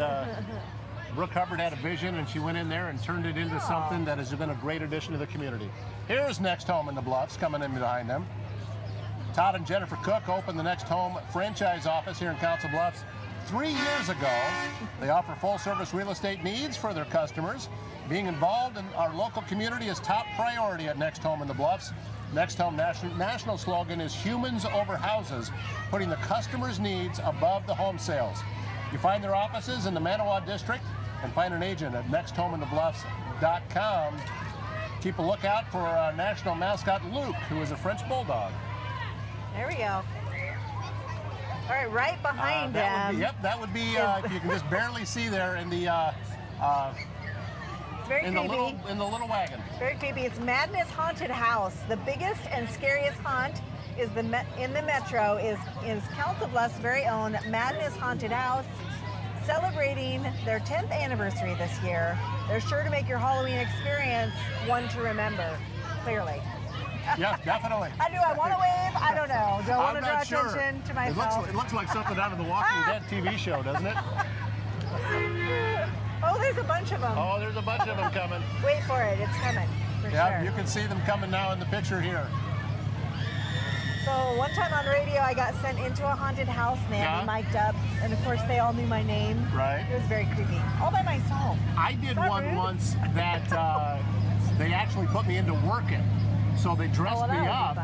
Brooke Hubbard had a vision, and she went in there and turned it into something that has been a great addition to the community. Here's Next Home in the Bluffs, coming in behind them. Todd and Jennifer Cook opened the Next Home franchise office here in Council Bluffs 3 years ago. They offer full-service real estate needs for their customers. Being involved in our local community is top priority at Next Home in the Bluffs. Next Home national slogan is humans over houses, putting the customer's needs above the home sales. You find their offices in the Manawa district and find an agent at nexthomeinthebluffs.com. Keep a lookout for our national mascot Luke, who is a French bulldog. There we go. All right, right behind them. Yep, that would be, if you can just barely see there in the it's very creepy. in the little wagon. Very creepy. It's Madness Haunted House. The biggest and scariest haunt is in the metro is Council Bluffs' very own Madness Haunted House, celebrating their 10th anniversary this year. They're sure to make your Halloween experience one to remember. Clearly. Yes, definitely. Do I want to wave? I don't know. Do I want to draw attention to myself? It looks like something out of the Walking Dead TV show, doesn't it? Oh, there's a bunch of them. Oh, there's a bunch of them coming. Wait for it. It's coming. For sure. You can see them coming now in the picture here. So one time on radio, I got sent into a haunted house and they had me mic'd up. And of course, they all knew my name. Right. It was very creepy. All by myself. I did one once that they actually put me into working. So they dressed me up.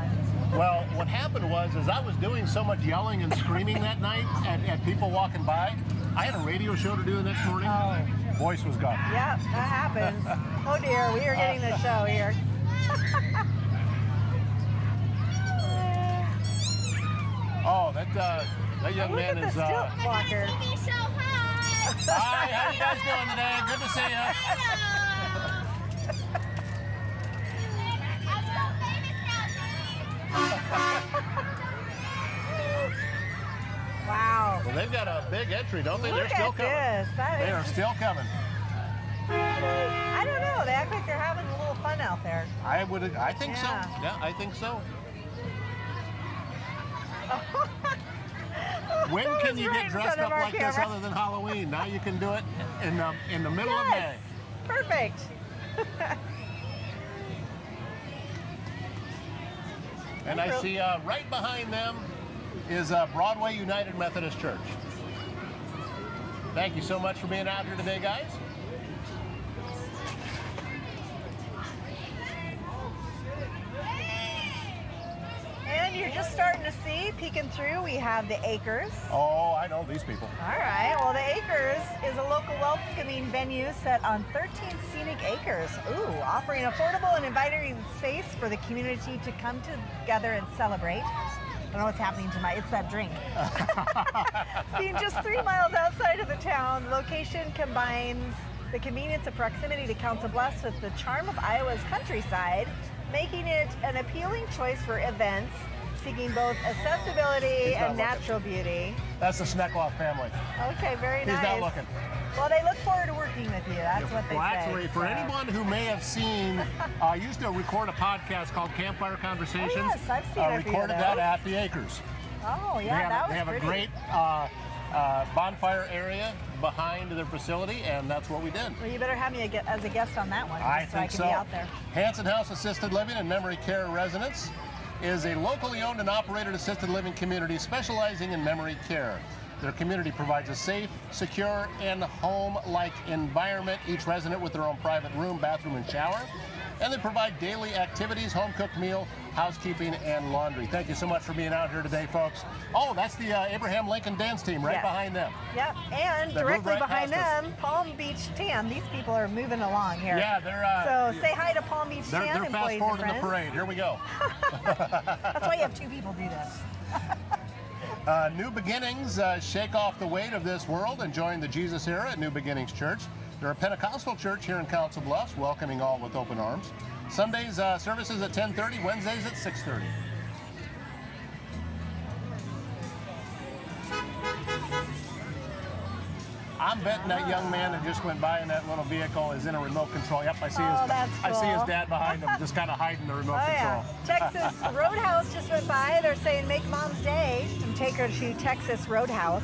Well, what happened was, I was doing so much yelling and screaming that night at people walking by, I had a radio show to do the next morning. Oh. Voice was gone. Yeah, that happens. Oh dear, we are getting the show here. Oh, that young man is. Stilt walker. Hi, how you guys doing today? Good to see you. Wow. Well, they've got a big entry, don't they? Look They're still at coming. this. They are still coming. I don't know. They act like they're having a little fun out there. I think so. Yeah, I think so. When can you get dressed up like this other than Halloween? Now you can do it in the middle of May. Perfect. And I see right behind them is Broadway United Methodist Church. Thank you so much for being out here today, guys. And you're just starting to see, peeking through, we have the Acres. Oh, I know these people. All right. Well, the Acres is a local welcoming venue set on 13 scenic acres. Ooh, offering affordable and inviting space for the community to come together and celebrate. I don't know what's happening tonight. It's that drink. Being just 3 miles outside of the town, the location combines the convenience of proximity to Council Bluffs with the charm of Iowa's countryside, making it an appealing choice for events seeking both accessibility and natural beauty. That's the Schneckloff family. Okay, very nice. He's not looking. Well, they look forward to working with you. That's what they say. Well, actually, for anyone who may have seen, I used to record a podcast called Campfire Conversations. Oh, yes, I've seen a few recorded of that those. at the Acres. Oh, yeah, They have a great bonfire area behind their facility, and that's what we did. Well, you better have me as a guest on that one, I so think I can so. be out there. Hanson House Assisted Living and Memory Care Residence is a locally owned and operated assisted living community specializing in memory care. Their community provides a safe, secure, and home-like environment, each resident with their own private room, bathroom, and shower. And they provide daily activities, home-cooked meal, housekeeping, and laundry. Thank you so much for being out here today, folks. Oh, that's the Abraham Lincoln Dance Team right behind them. Yep, and directly behind them, Palm Beach Tan. These people are moving along here. Yeah, they're... so say hi to Palm Beach Tan They're employees fast forwarding and the friends. parade. Here we go. That's why you have 2 people do this. New Beginnings, shake off the weight of this world and join the Jesus era at New Beginnings Church. They're a Pentecostal church here in Council Bluffs, welcoming all with open arms. Sundays services at 10:30, Wednesdays at 6:30. I'm betting that young man that just went by in that little vehicle is in a remote control. Yep, I see I see his dad behind him, just kind of hiding the remote control. Yeah. Texas Roadhouse just went by. They're saying make Mom's day and take her to Texas Roadhouse.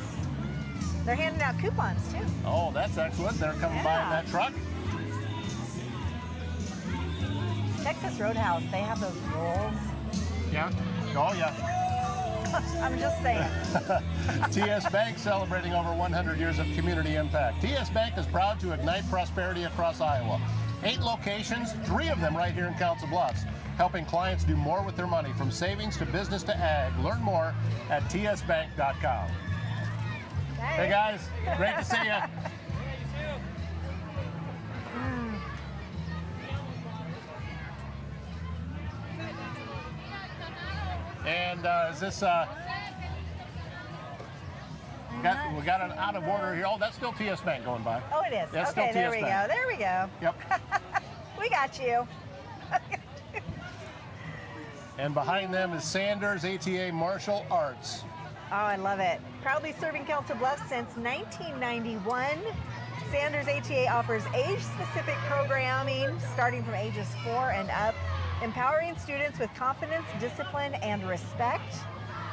They're handing out coupons too. Oh, that's excellent. They're coming by in that truck. Texas Roadhouse, they have those rolls. Yeah. Oh, yeah. I'm just saying. TS Bank celebrating over 100 years of community impact. TS Bank is proud to ignite prosperity across Iowa. 8 locations, 3 of them right here in Council Bluffs, helping clients do more with their money, from savings to business to ag. Learn more at tsbank.com. Hey guys, great to see you. And is this We got it out of order here. Oh, that's still TS Bank going by. Oh, it is. That's Okay, still there TS we Bank. go. There we go. Yep. We got you. And behind them is Sanders ATA Martial Arts. Oh, I love it. Proudly serving Council Bluffs since 1991. Sanders ATA offers age-specific programming starting from ages 4 and up, empowering students with confidence, discipline, and respect.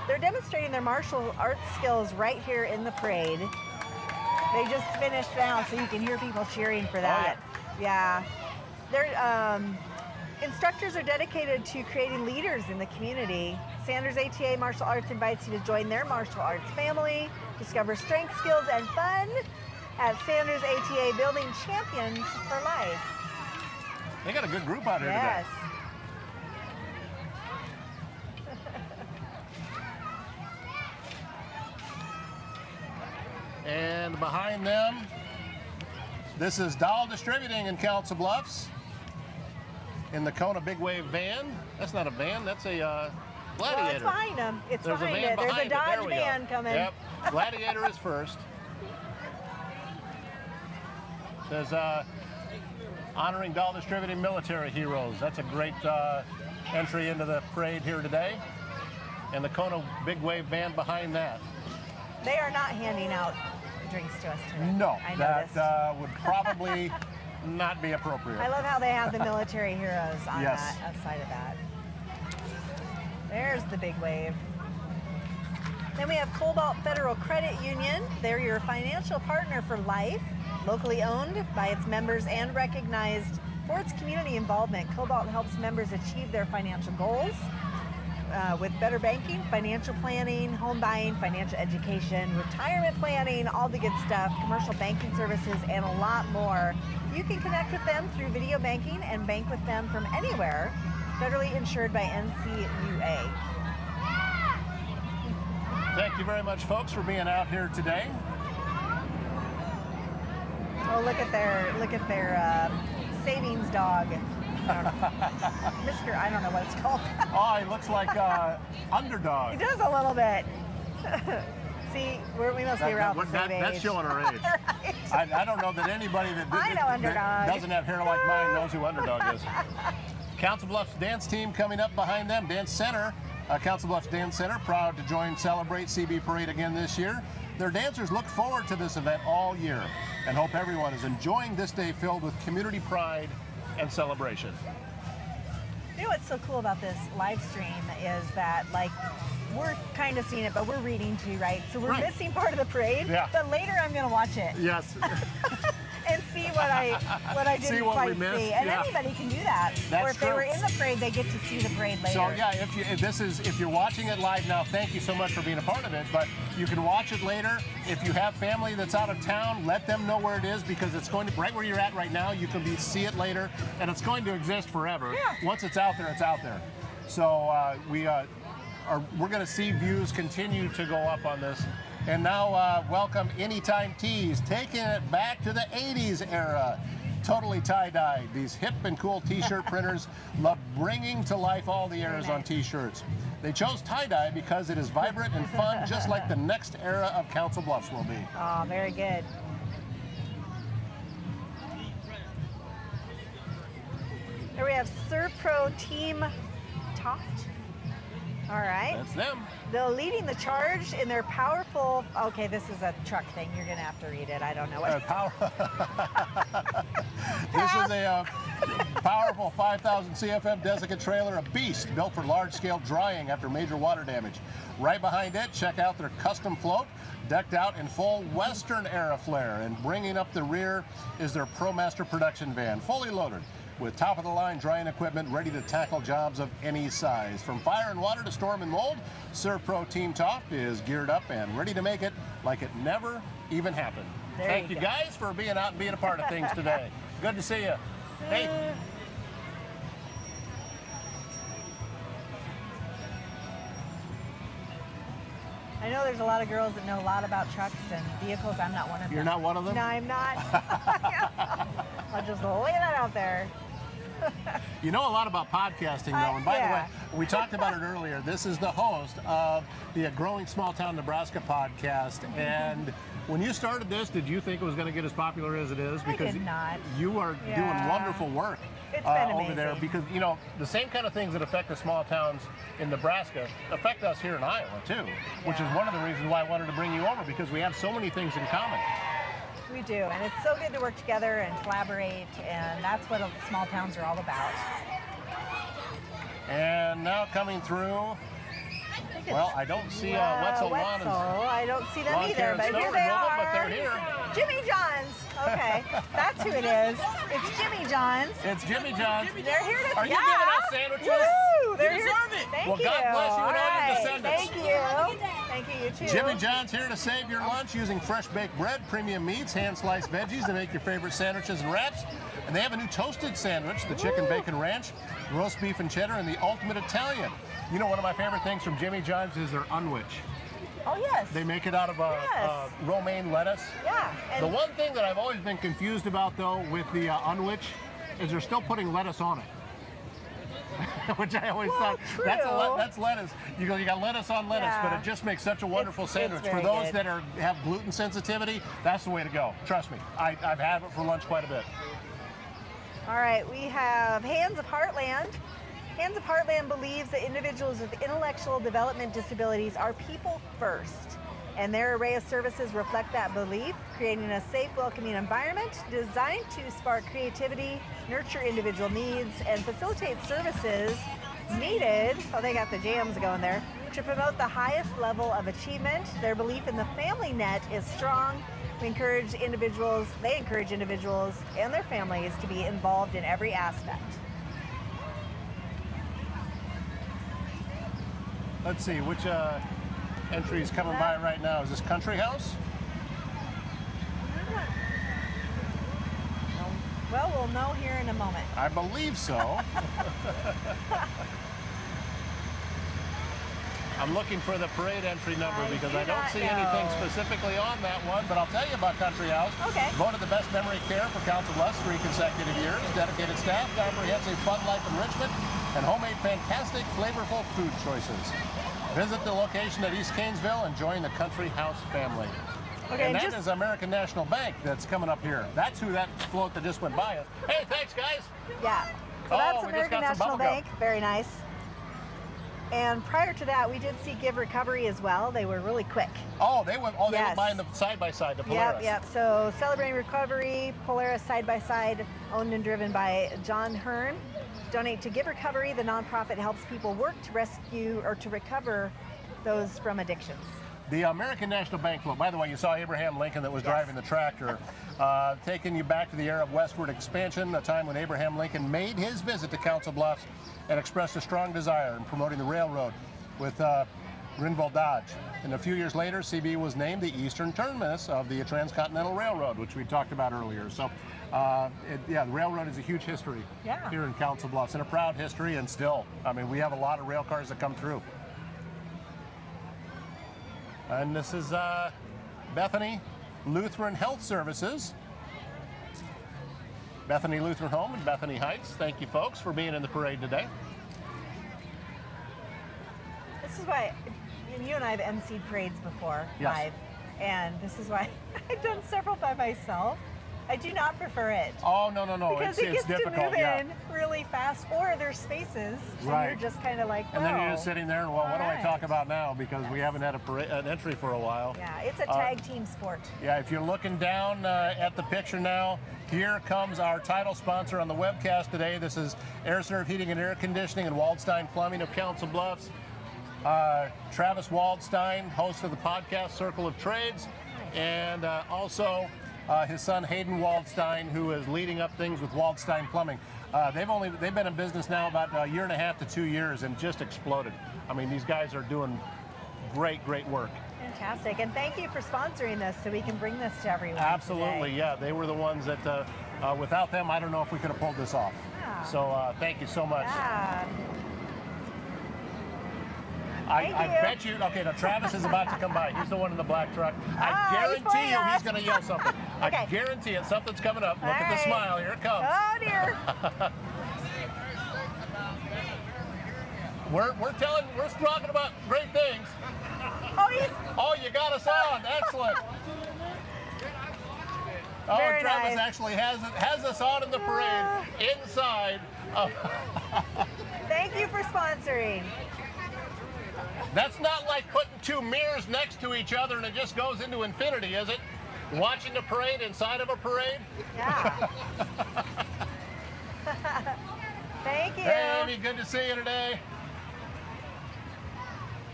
They're demonstrating their martial arts skills right here in the parade. They just finished now, so you can hear people cheering for that. Oh, yeah. Their instructors are dedicated to creating leaders in the community. Sanders ATA Martial Arts invites you to join their martial arts family, discover strength, skills, and fun at Sanders ATA, building champions for life. They got a good group out here Yes. today. And behind them, this is Doll Distributing in Council Bluffs in the Kona Big Wave van. That's not a van, that's a Gladiator. Well, it's behind them. It's There's behind a van it. There's a behind it. There Dodge we go. van coming. Yep. Gladiator is first. Says honoring Doll Distributing military heroes. That's a great entry into the parade here today. And the Kona Big Wave van behind that. They are not handing out drinks to us today. No, I that noticed. would probably not be appropriate. I love how they have the military heroes on Yes. that outside of that. There's the Big Wave. Then we have Cobalt Federal Credit Union. They're your financial partner for life, locally owned by its members and recognized for its community involvement. Cobalt helps members achieve their financial goals with better banking, financial planning, home buying, financial education, retirement planning, all the good stuff, commercial banking services, and a lot more. You can connect with them through video banking and bank with them from anywhere. Federally insured by NCUA. Thank you very much, folks, for being out here today. Oh, look at their savings dog. Mr. I don't know what it's called. Oh, he looks like Underdog. He does a little bit. See, we must be around the same age. That's showing our age. Right. I don't know that anybody that doesn't have hair like mine knows who Underdog is. Council Bluffs dance team coming up behind them. Dance Center, Council Bluffs Dance Center, proud to join Celebrate CB Parade again this year. Their dancers look forward to this event all year and hope everyone is enjoying this day filled with community pride and celebration. You know what's so cool about this live stream is that, like, we're kind of seeing it, but we're reading too, right? So we're missing part of the parade, but later I'm going to watch it. Yes. And see what I didn't quite see. And anybody can do that. That's or if they were in the parade, they get to see the parade later. So yeah, if you're watching it live now, thank you so much for being a part of it. But you can watch it later. If you have family that's out of town, let them know where it is, because it's going to right where you're at right now. You can see it later, and it's going to exist forever. Yeah. Once it's out there, it's out there. So we're going to see views continue to go up on this. And now welcome Anytime Tees, taking it back to the 80s era. Totally tie-dyed. These hip and cool t-shirt printers love bringing to life all the eras on t-shirts. They chose tie-dye because it is vibrant and fun, just like the next era of Council Bluffs will be. Oh, very good. Here we have Serpro Team Toft. All right. That's them. They're leading the charge in their powerful, okay, this is a truck thing. You're going to have to read it. I don't know what. This is a powerful 5,000 CFM desiccant trailer, a beast built for large-scale drying after major water damage. Right behind it, check out their custom float, decked out in full Western-era flair. And bringing up the rear is their ProMaster production van, fully loaded with top-of-the-line drying equipment ready to tackle jobs of any size. From fire and water to storm and mold, Serpro Team Top is geared up and ready to make it like it never even happened. Thank you guys for being out and being a part of things today. Good to see you. Hey. I know there's a lot of girls that know a lot about trucks and vehicles. I'm not one of them. You're not one of them? No, I'm not. I'll just lay that out there. You know a lot about podcasting, though. And by the way, we talked about it earlier. This is the host of the Growing Small Town Nebraska podcast. And when you started this, did you think it was going to get as popular as it is? Because I did not. You are doing wonderful work. It's been over there, amazing. because you know the same kind of things that affect the small towns in Nebraska affect us here in Iowa too, which is one of the reasons why I wanted to bring you over, because we have so many things in common. We do, and it's so good to work together and collaborate, and that's what small towns are all about. And now coming through, well, I don't see Wetzel Lawn. I don't see them either, but here they are. But they're here. Jimmy John's. Okay, that's who it is. It's Jimmy John's. It's Jimmy John's. They're here to. Are you giving us sandwiches? Woo! They're You here. deserve it. Thank Well, you. God bless you and all your descendants. Thank you. Thank you. You too. Jimmy John's here to save your lunch using fresh baked bread, premium meats, hand-sliced veggies to make your favorite sandwiches and wraps. And they have a new toasted sandwich, the chicken bacon ranch, roast beef and cheddar, and the ultimate Italian. You know, one of my favorite things from Jimmy John's is their unwich. Oh yes. They make it out of romaine lettuce. Yeah. And The one thing that I've always been confused about, though, with the unwich is they're still putting lettuce on it. Which I always thought, true. that's lettuce. You got lettuce on lettuce, Yeah. but it just makes such a wonderful It's sandwich. For very those good. that have gluten sensitivity, that's the way to go. Trust me, I've had it for lunch quite a bit. All right, we have Hands of Heartland. Hands of Heartland believes that individuals with intellectual development disabilities are people first. And their array of services reflect that belief, creating a safe, welcoming environment designed to spark creativity, nurture individual needs, and facilitate services needed, oh, they got the jams going there, to promote the highest level of achievement. Their belief in the family net is strong. They encourage individuals and their families to be involved in every aspect. Let's see, which entry is coming by right now? Is this Country House? Well, we'll know here in a moment. I believe so. I'm looking for the parade entry number because I don't see anything specifically on that one, but I'll tell you about Country House. Okay. Voted the best memory care for Council Bluffs 3 consecutive years. Dedicated staff, comprehensive fun life enrichment, and homemade fantastic, flavorful food choices. Visit the location at East Canesville and join the Country House family. Okay, and that is American National Bank that's coming up here. That's who that float that just went by us. Hey, thanks, guys. Yeah. So that's we just American got some National bubble gum. Bank. Very nice. And prior to that, we did see Give Recovery as well. They were really quick. Oh, they went. Oh, they Yes. went by in the side by side, the Polaris. Yep. So Celebrating Recovery, Polaris side by side, owned and driven by John Hearn. Donate to Give Recovery. The nonprofit helps people work to rescue or to recover those from addictions. The American National Bank float. By the way, you saw Abraham Lincoln that was driving the tractor, taking you back to the era of westward expansion, a time when Abraham Lincoln made his visit to Council Bluffs and expressed a strong desire in promoting the railroad with Grinville Dodge. And a few years later, CB was named the eastern terminus of the Transcontinental Railroad, which we talked about earlier. So, the railroad is a huge history here in Council Bluffs, and a proud history, and still, I mean, we have a lot of rail cars that come through. And this is Bethany Lutheran Health Services. Bethany Lutheran Home in Bethany Heights. Thank you, folks, for being in the parade today. This is why you and I have emceed parades before live, and this is why I've done several by myself. I do not prefer it. Oh, no. Because it gets difficult, to move in really fast, or there's spaces, and you're just kind of like, and then you're just sitting there, and well, what do I talk about now? Because we haven't had an entry for a while. Yeah, it's a tag team sport. Yeah, if you're looking down at the picture now, here comes our title sponsor on the webcast today. This is Air Serv Heating and Air Conditioning and Waldstein Plumbing of Council Bluffs. Travis Waldstein, host of the podcast Circle of Trades, and also his son Hayden Waldstein, who is leading up things with Waldstein Plumbing. They've been in business now about a year and a half to 2 years and just exploded. I mean, these guys are doing great work. Fantastic, and thank you for sponsoring this so we can bring this to everyone. Absolutely, today. yeah. They were the ones that, without them, I don't know if we could have pulled this off. Yeah. So thank you so much. Yeah. I bet you, okay, now Travis is about to come by. He's the one in the black truck. I guarantee you he's going to yell something. Okay. I guarantee it. Something's coming up. Look at the smile. Here it comes. Oh, dear. We're talking about great things. Oh, you got us on. Excellent. Oh, Very Travis nice. actually has us on in the parade inside. Thank you for sponsoring. That's not like putting two mirrors next to each other and it just goes into infinity, is it? Watching the parade inside of a parade? Yeah. Thank you. Hey, Amy, good to see you today.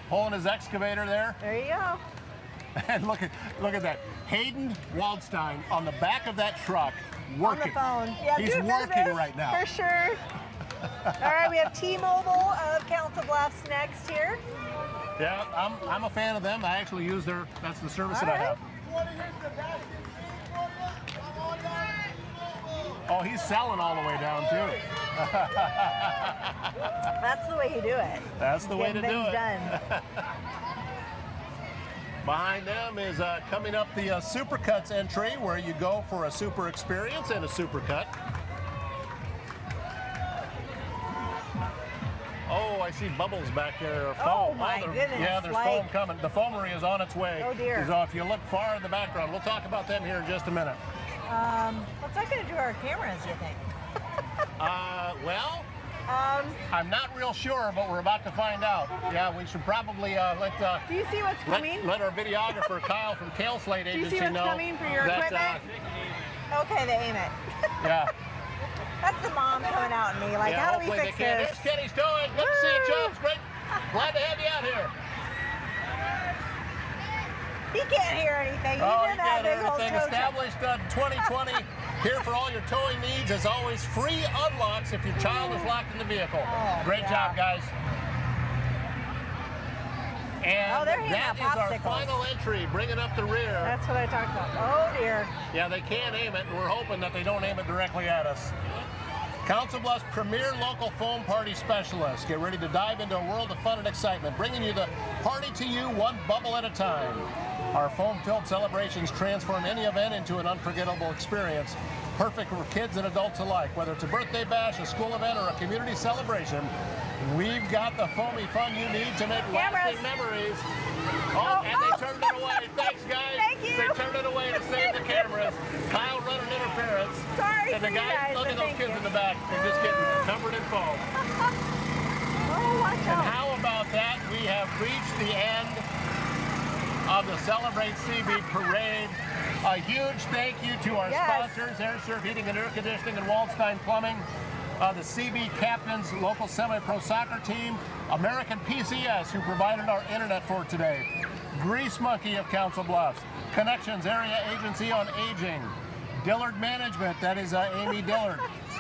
Pulling his excavator there. There you go. And look at that. Hayden Waldstein on the back of that truck working. On the phone. Yeah, He's doing working business, right now. For sure. All right, we have T-Mobile of Council Bluffs next here. Yeah, I'm a fan of them. I actually use that's the service that I have. Oh, he's selling all the way down too. That's the way you do it. That's the way to do Getting it. things done. Behind them is coming up the Supercuts entry, where you go for a super experience and a supercut. Oh, I see bubbles back there. Foam. Oh, my goodness. Yeah, there's foam coming. The foamery is on its way. Oh, dear. So if you look far in the background, we'll talk about them here in just a minute. What's that going to do to our cameras, you think? Well, I'm not real sure, but we're about to find out. Yeah, we should probably Do you see what's coming? let our videographer Kyle from Tail Slate Do you Agency see what's know coming for your that, equipment? Okay, they aim it. yeah. That's the mom coming out at me, like, Yeah, how do we hopefully fix they can. this? There's Kenny's doing. Good to see you, Woo! Chubbs. Great. Glad to have you out here. He can't hear anything. He Oh, you did that got big old everything tow truck. established 2020. Here for all your towing needs. As always, free unlocks if your child is locked in the vehicle. Oh, Great job, guys. And Oh, they're handing that out is our popsicles. final entry, bringing up the rear. That's what I talked about. Oh, dear. Yeah, they can aim it, and we're hoping that they don't aim it directly at us. Council Bluffs' premier local foam party specialist. Get ready to dive into a world of fun and excitement, bringing you the party to you one bubble at a time. Our foam-filled celebrations transform any event into an unforgettable experience, perfect for kids and adults alike. Whether it's a birthday bash, a school event, or a community celebration, we've got the foamy fun you need to make lasting memories. Oh, and they turned it away. Thanks, guys. Thank you. They turned it away to save the cameras. Kyle running interference. Sorry And the for you guys, guys, look but at those thank kids you. in the back. They're just getting covered in foam. Oh, watch And out. how about that? We have reached the end of the Celebrate CB Parade. A huge thank you to our sponsors, Air Serv Heating and Air Conditioning and Waldstein Plumbing, the CB Captains Local Semi-Pro Soccer Team, American PCS, who provided our internet for today, Grease Monkey of Council Bluffs, Connections Area Agency on Aging, Dillard Management, that is Amy Dillard,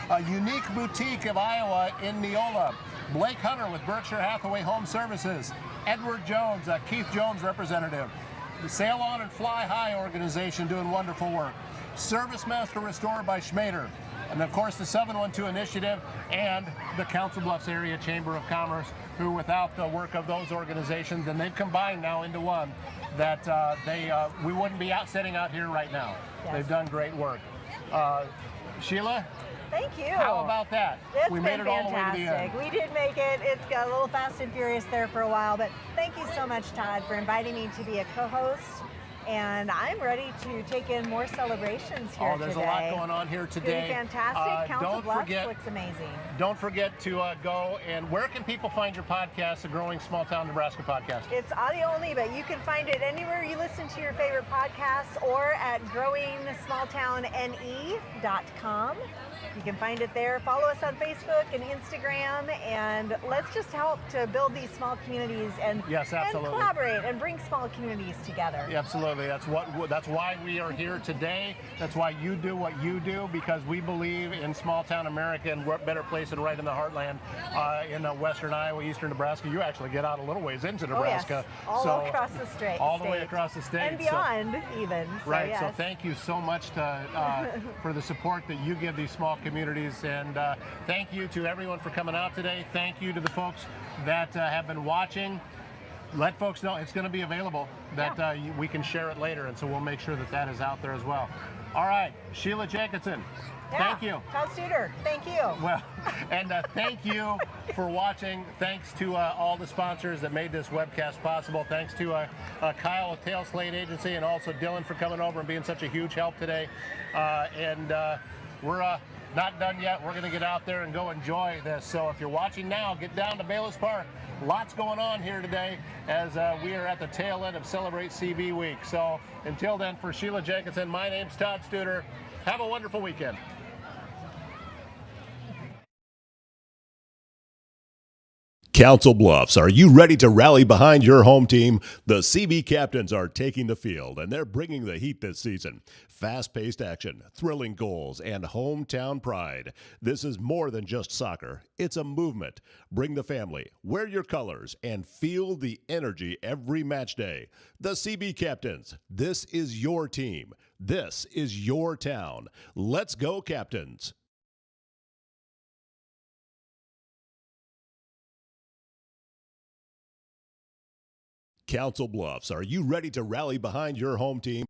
a Unique Boutique of Iowa in Neola, Blake Hunter with Berkshire Hathaway Home Services, Edward Jones, a Keith Jones representative, the Sail On and Fly High organization doing wonderful work, Service Master Restored by Schmader, and of course the 712 Initiative and the Council Bluffs Area Chamber of Commerce, who without the work of those organizations, and they've combined now into one, that we wouldn't be sitting out here right now. Yes. They've done great work. Sheila? Thank you. How about that? It's We been made it all the way to the fantastic. end. We did make it. It's got a little fast and furious there for a while, but thank you so much, Todd, for inviting me to be a co-host. And I'm ready to take in more celebrations here Oh, there's today. a lot going on here It's today. gonna be fantastic. Council Don't Bluffs forget- looks amazing. Don't forget to go, and where can people find your podcast, the Growing Small Town Nebraska podcast? It's audio only, but you can find it anywhere you listen to your favorite podcasts or at growingsmalltowne.com. You can find it there. Follow us on Facebook and Instagram, and let's just help to build these small communities and, Yes, and absolutely. collaborate and bring small communities together. Yeah, absolutely. That's why we are here today. That's why you do what you do, because we believe in small town America, and we're a better place and right in the heartland in western Iowa, eastern Nebraska. You actually get out a little ways into Nebraska. Oh, yes. All across the state. All the way across the state. And beyond, even. So, Right, yes. so thank you so much for the support that you give these small communities, and thank you to everyone for coming out today. Thank you to the folks that have been watching. Let folks know it's going to be available, that we can share it later, and so we'll make sure that that is out there as well. All right, Sheila Jenkinson, thank you. Todd Studer, thank you. Well, and thank you for watching. Thanks to all the sponsors that made this webcast possible. Thanks to Kyle at Tail Slate Agency, and also Dylan for coming over and being such a huge help today. We're not done yet. We're going to get out there and go enjoy this. So if you're watching now, get down to Bayless Park. Lots going on here today as we are at the tail end of Celebrate CB Week. So until then, for Sheila Jenkinson, my name's Todd Studer. Have a wonderful weekend. Council Bluffs, are you ready to rally behind your home team? The CB Captains are taking the field, and they're bringing the heat this season. Fast-paced action, thrilling goals, and hometown pride. This is more than just soccer. It's a movement. Bring the family, wear your colors, and feel the energy every match day. The CB Captains, this is your team. This is your town. Let's go, Captains. Council Bluffs, are you ready to rally behind your home team?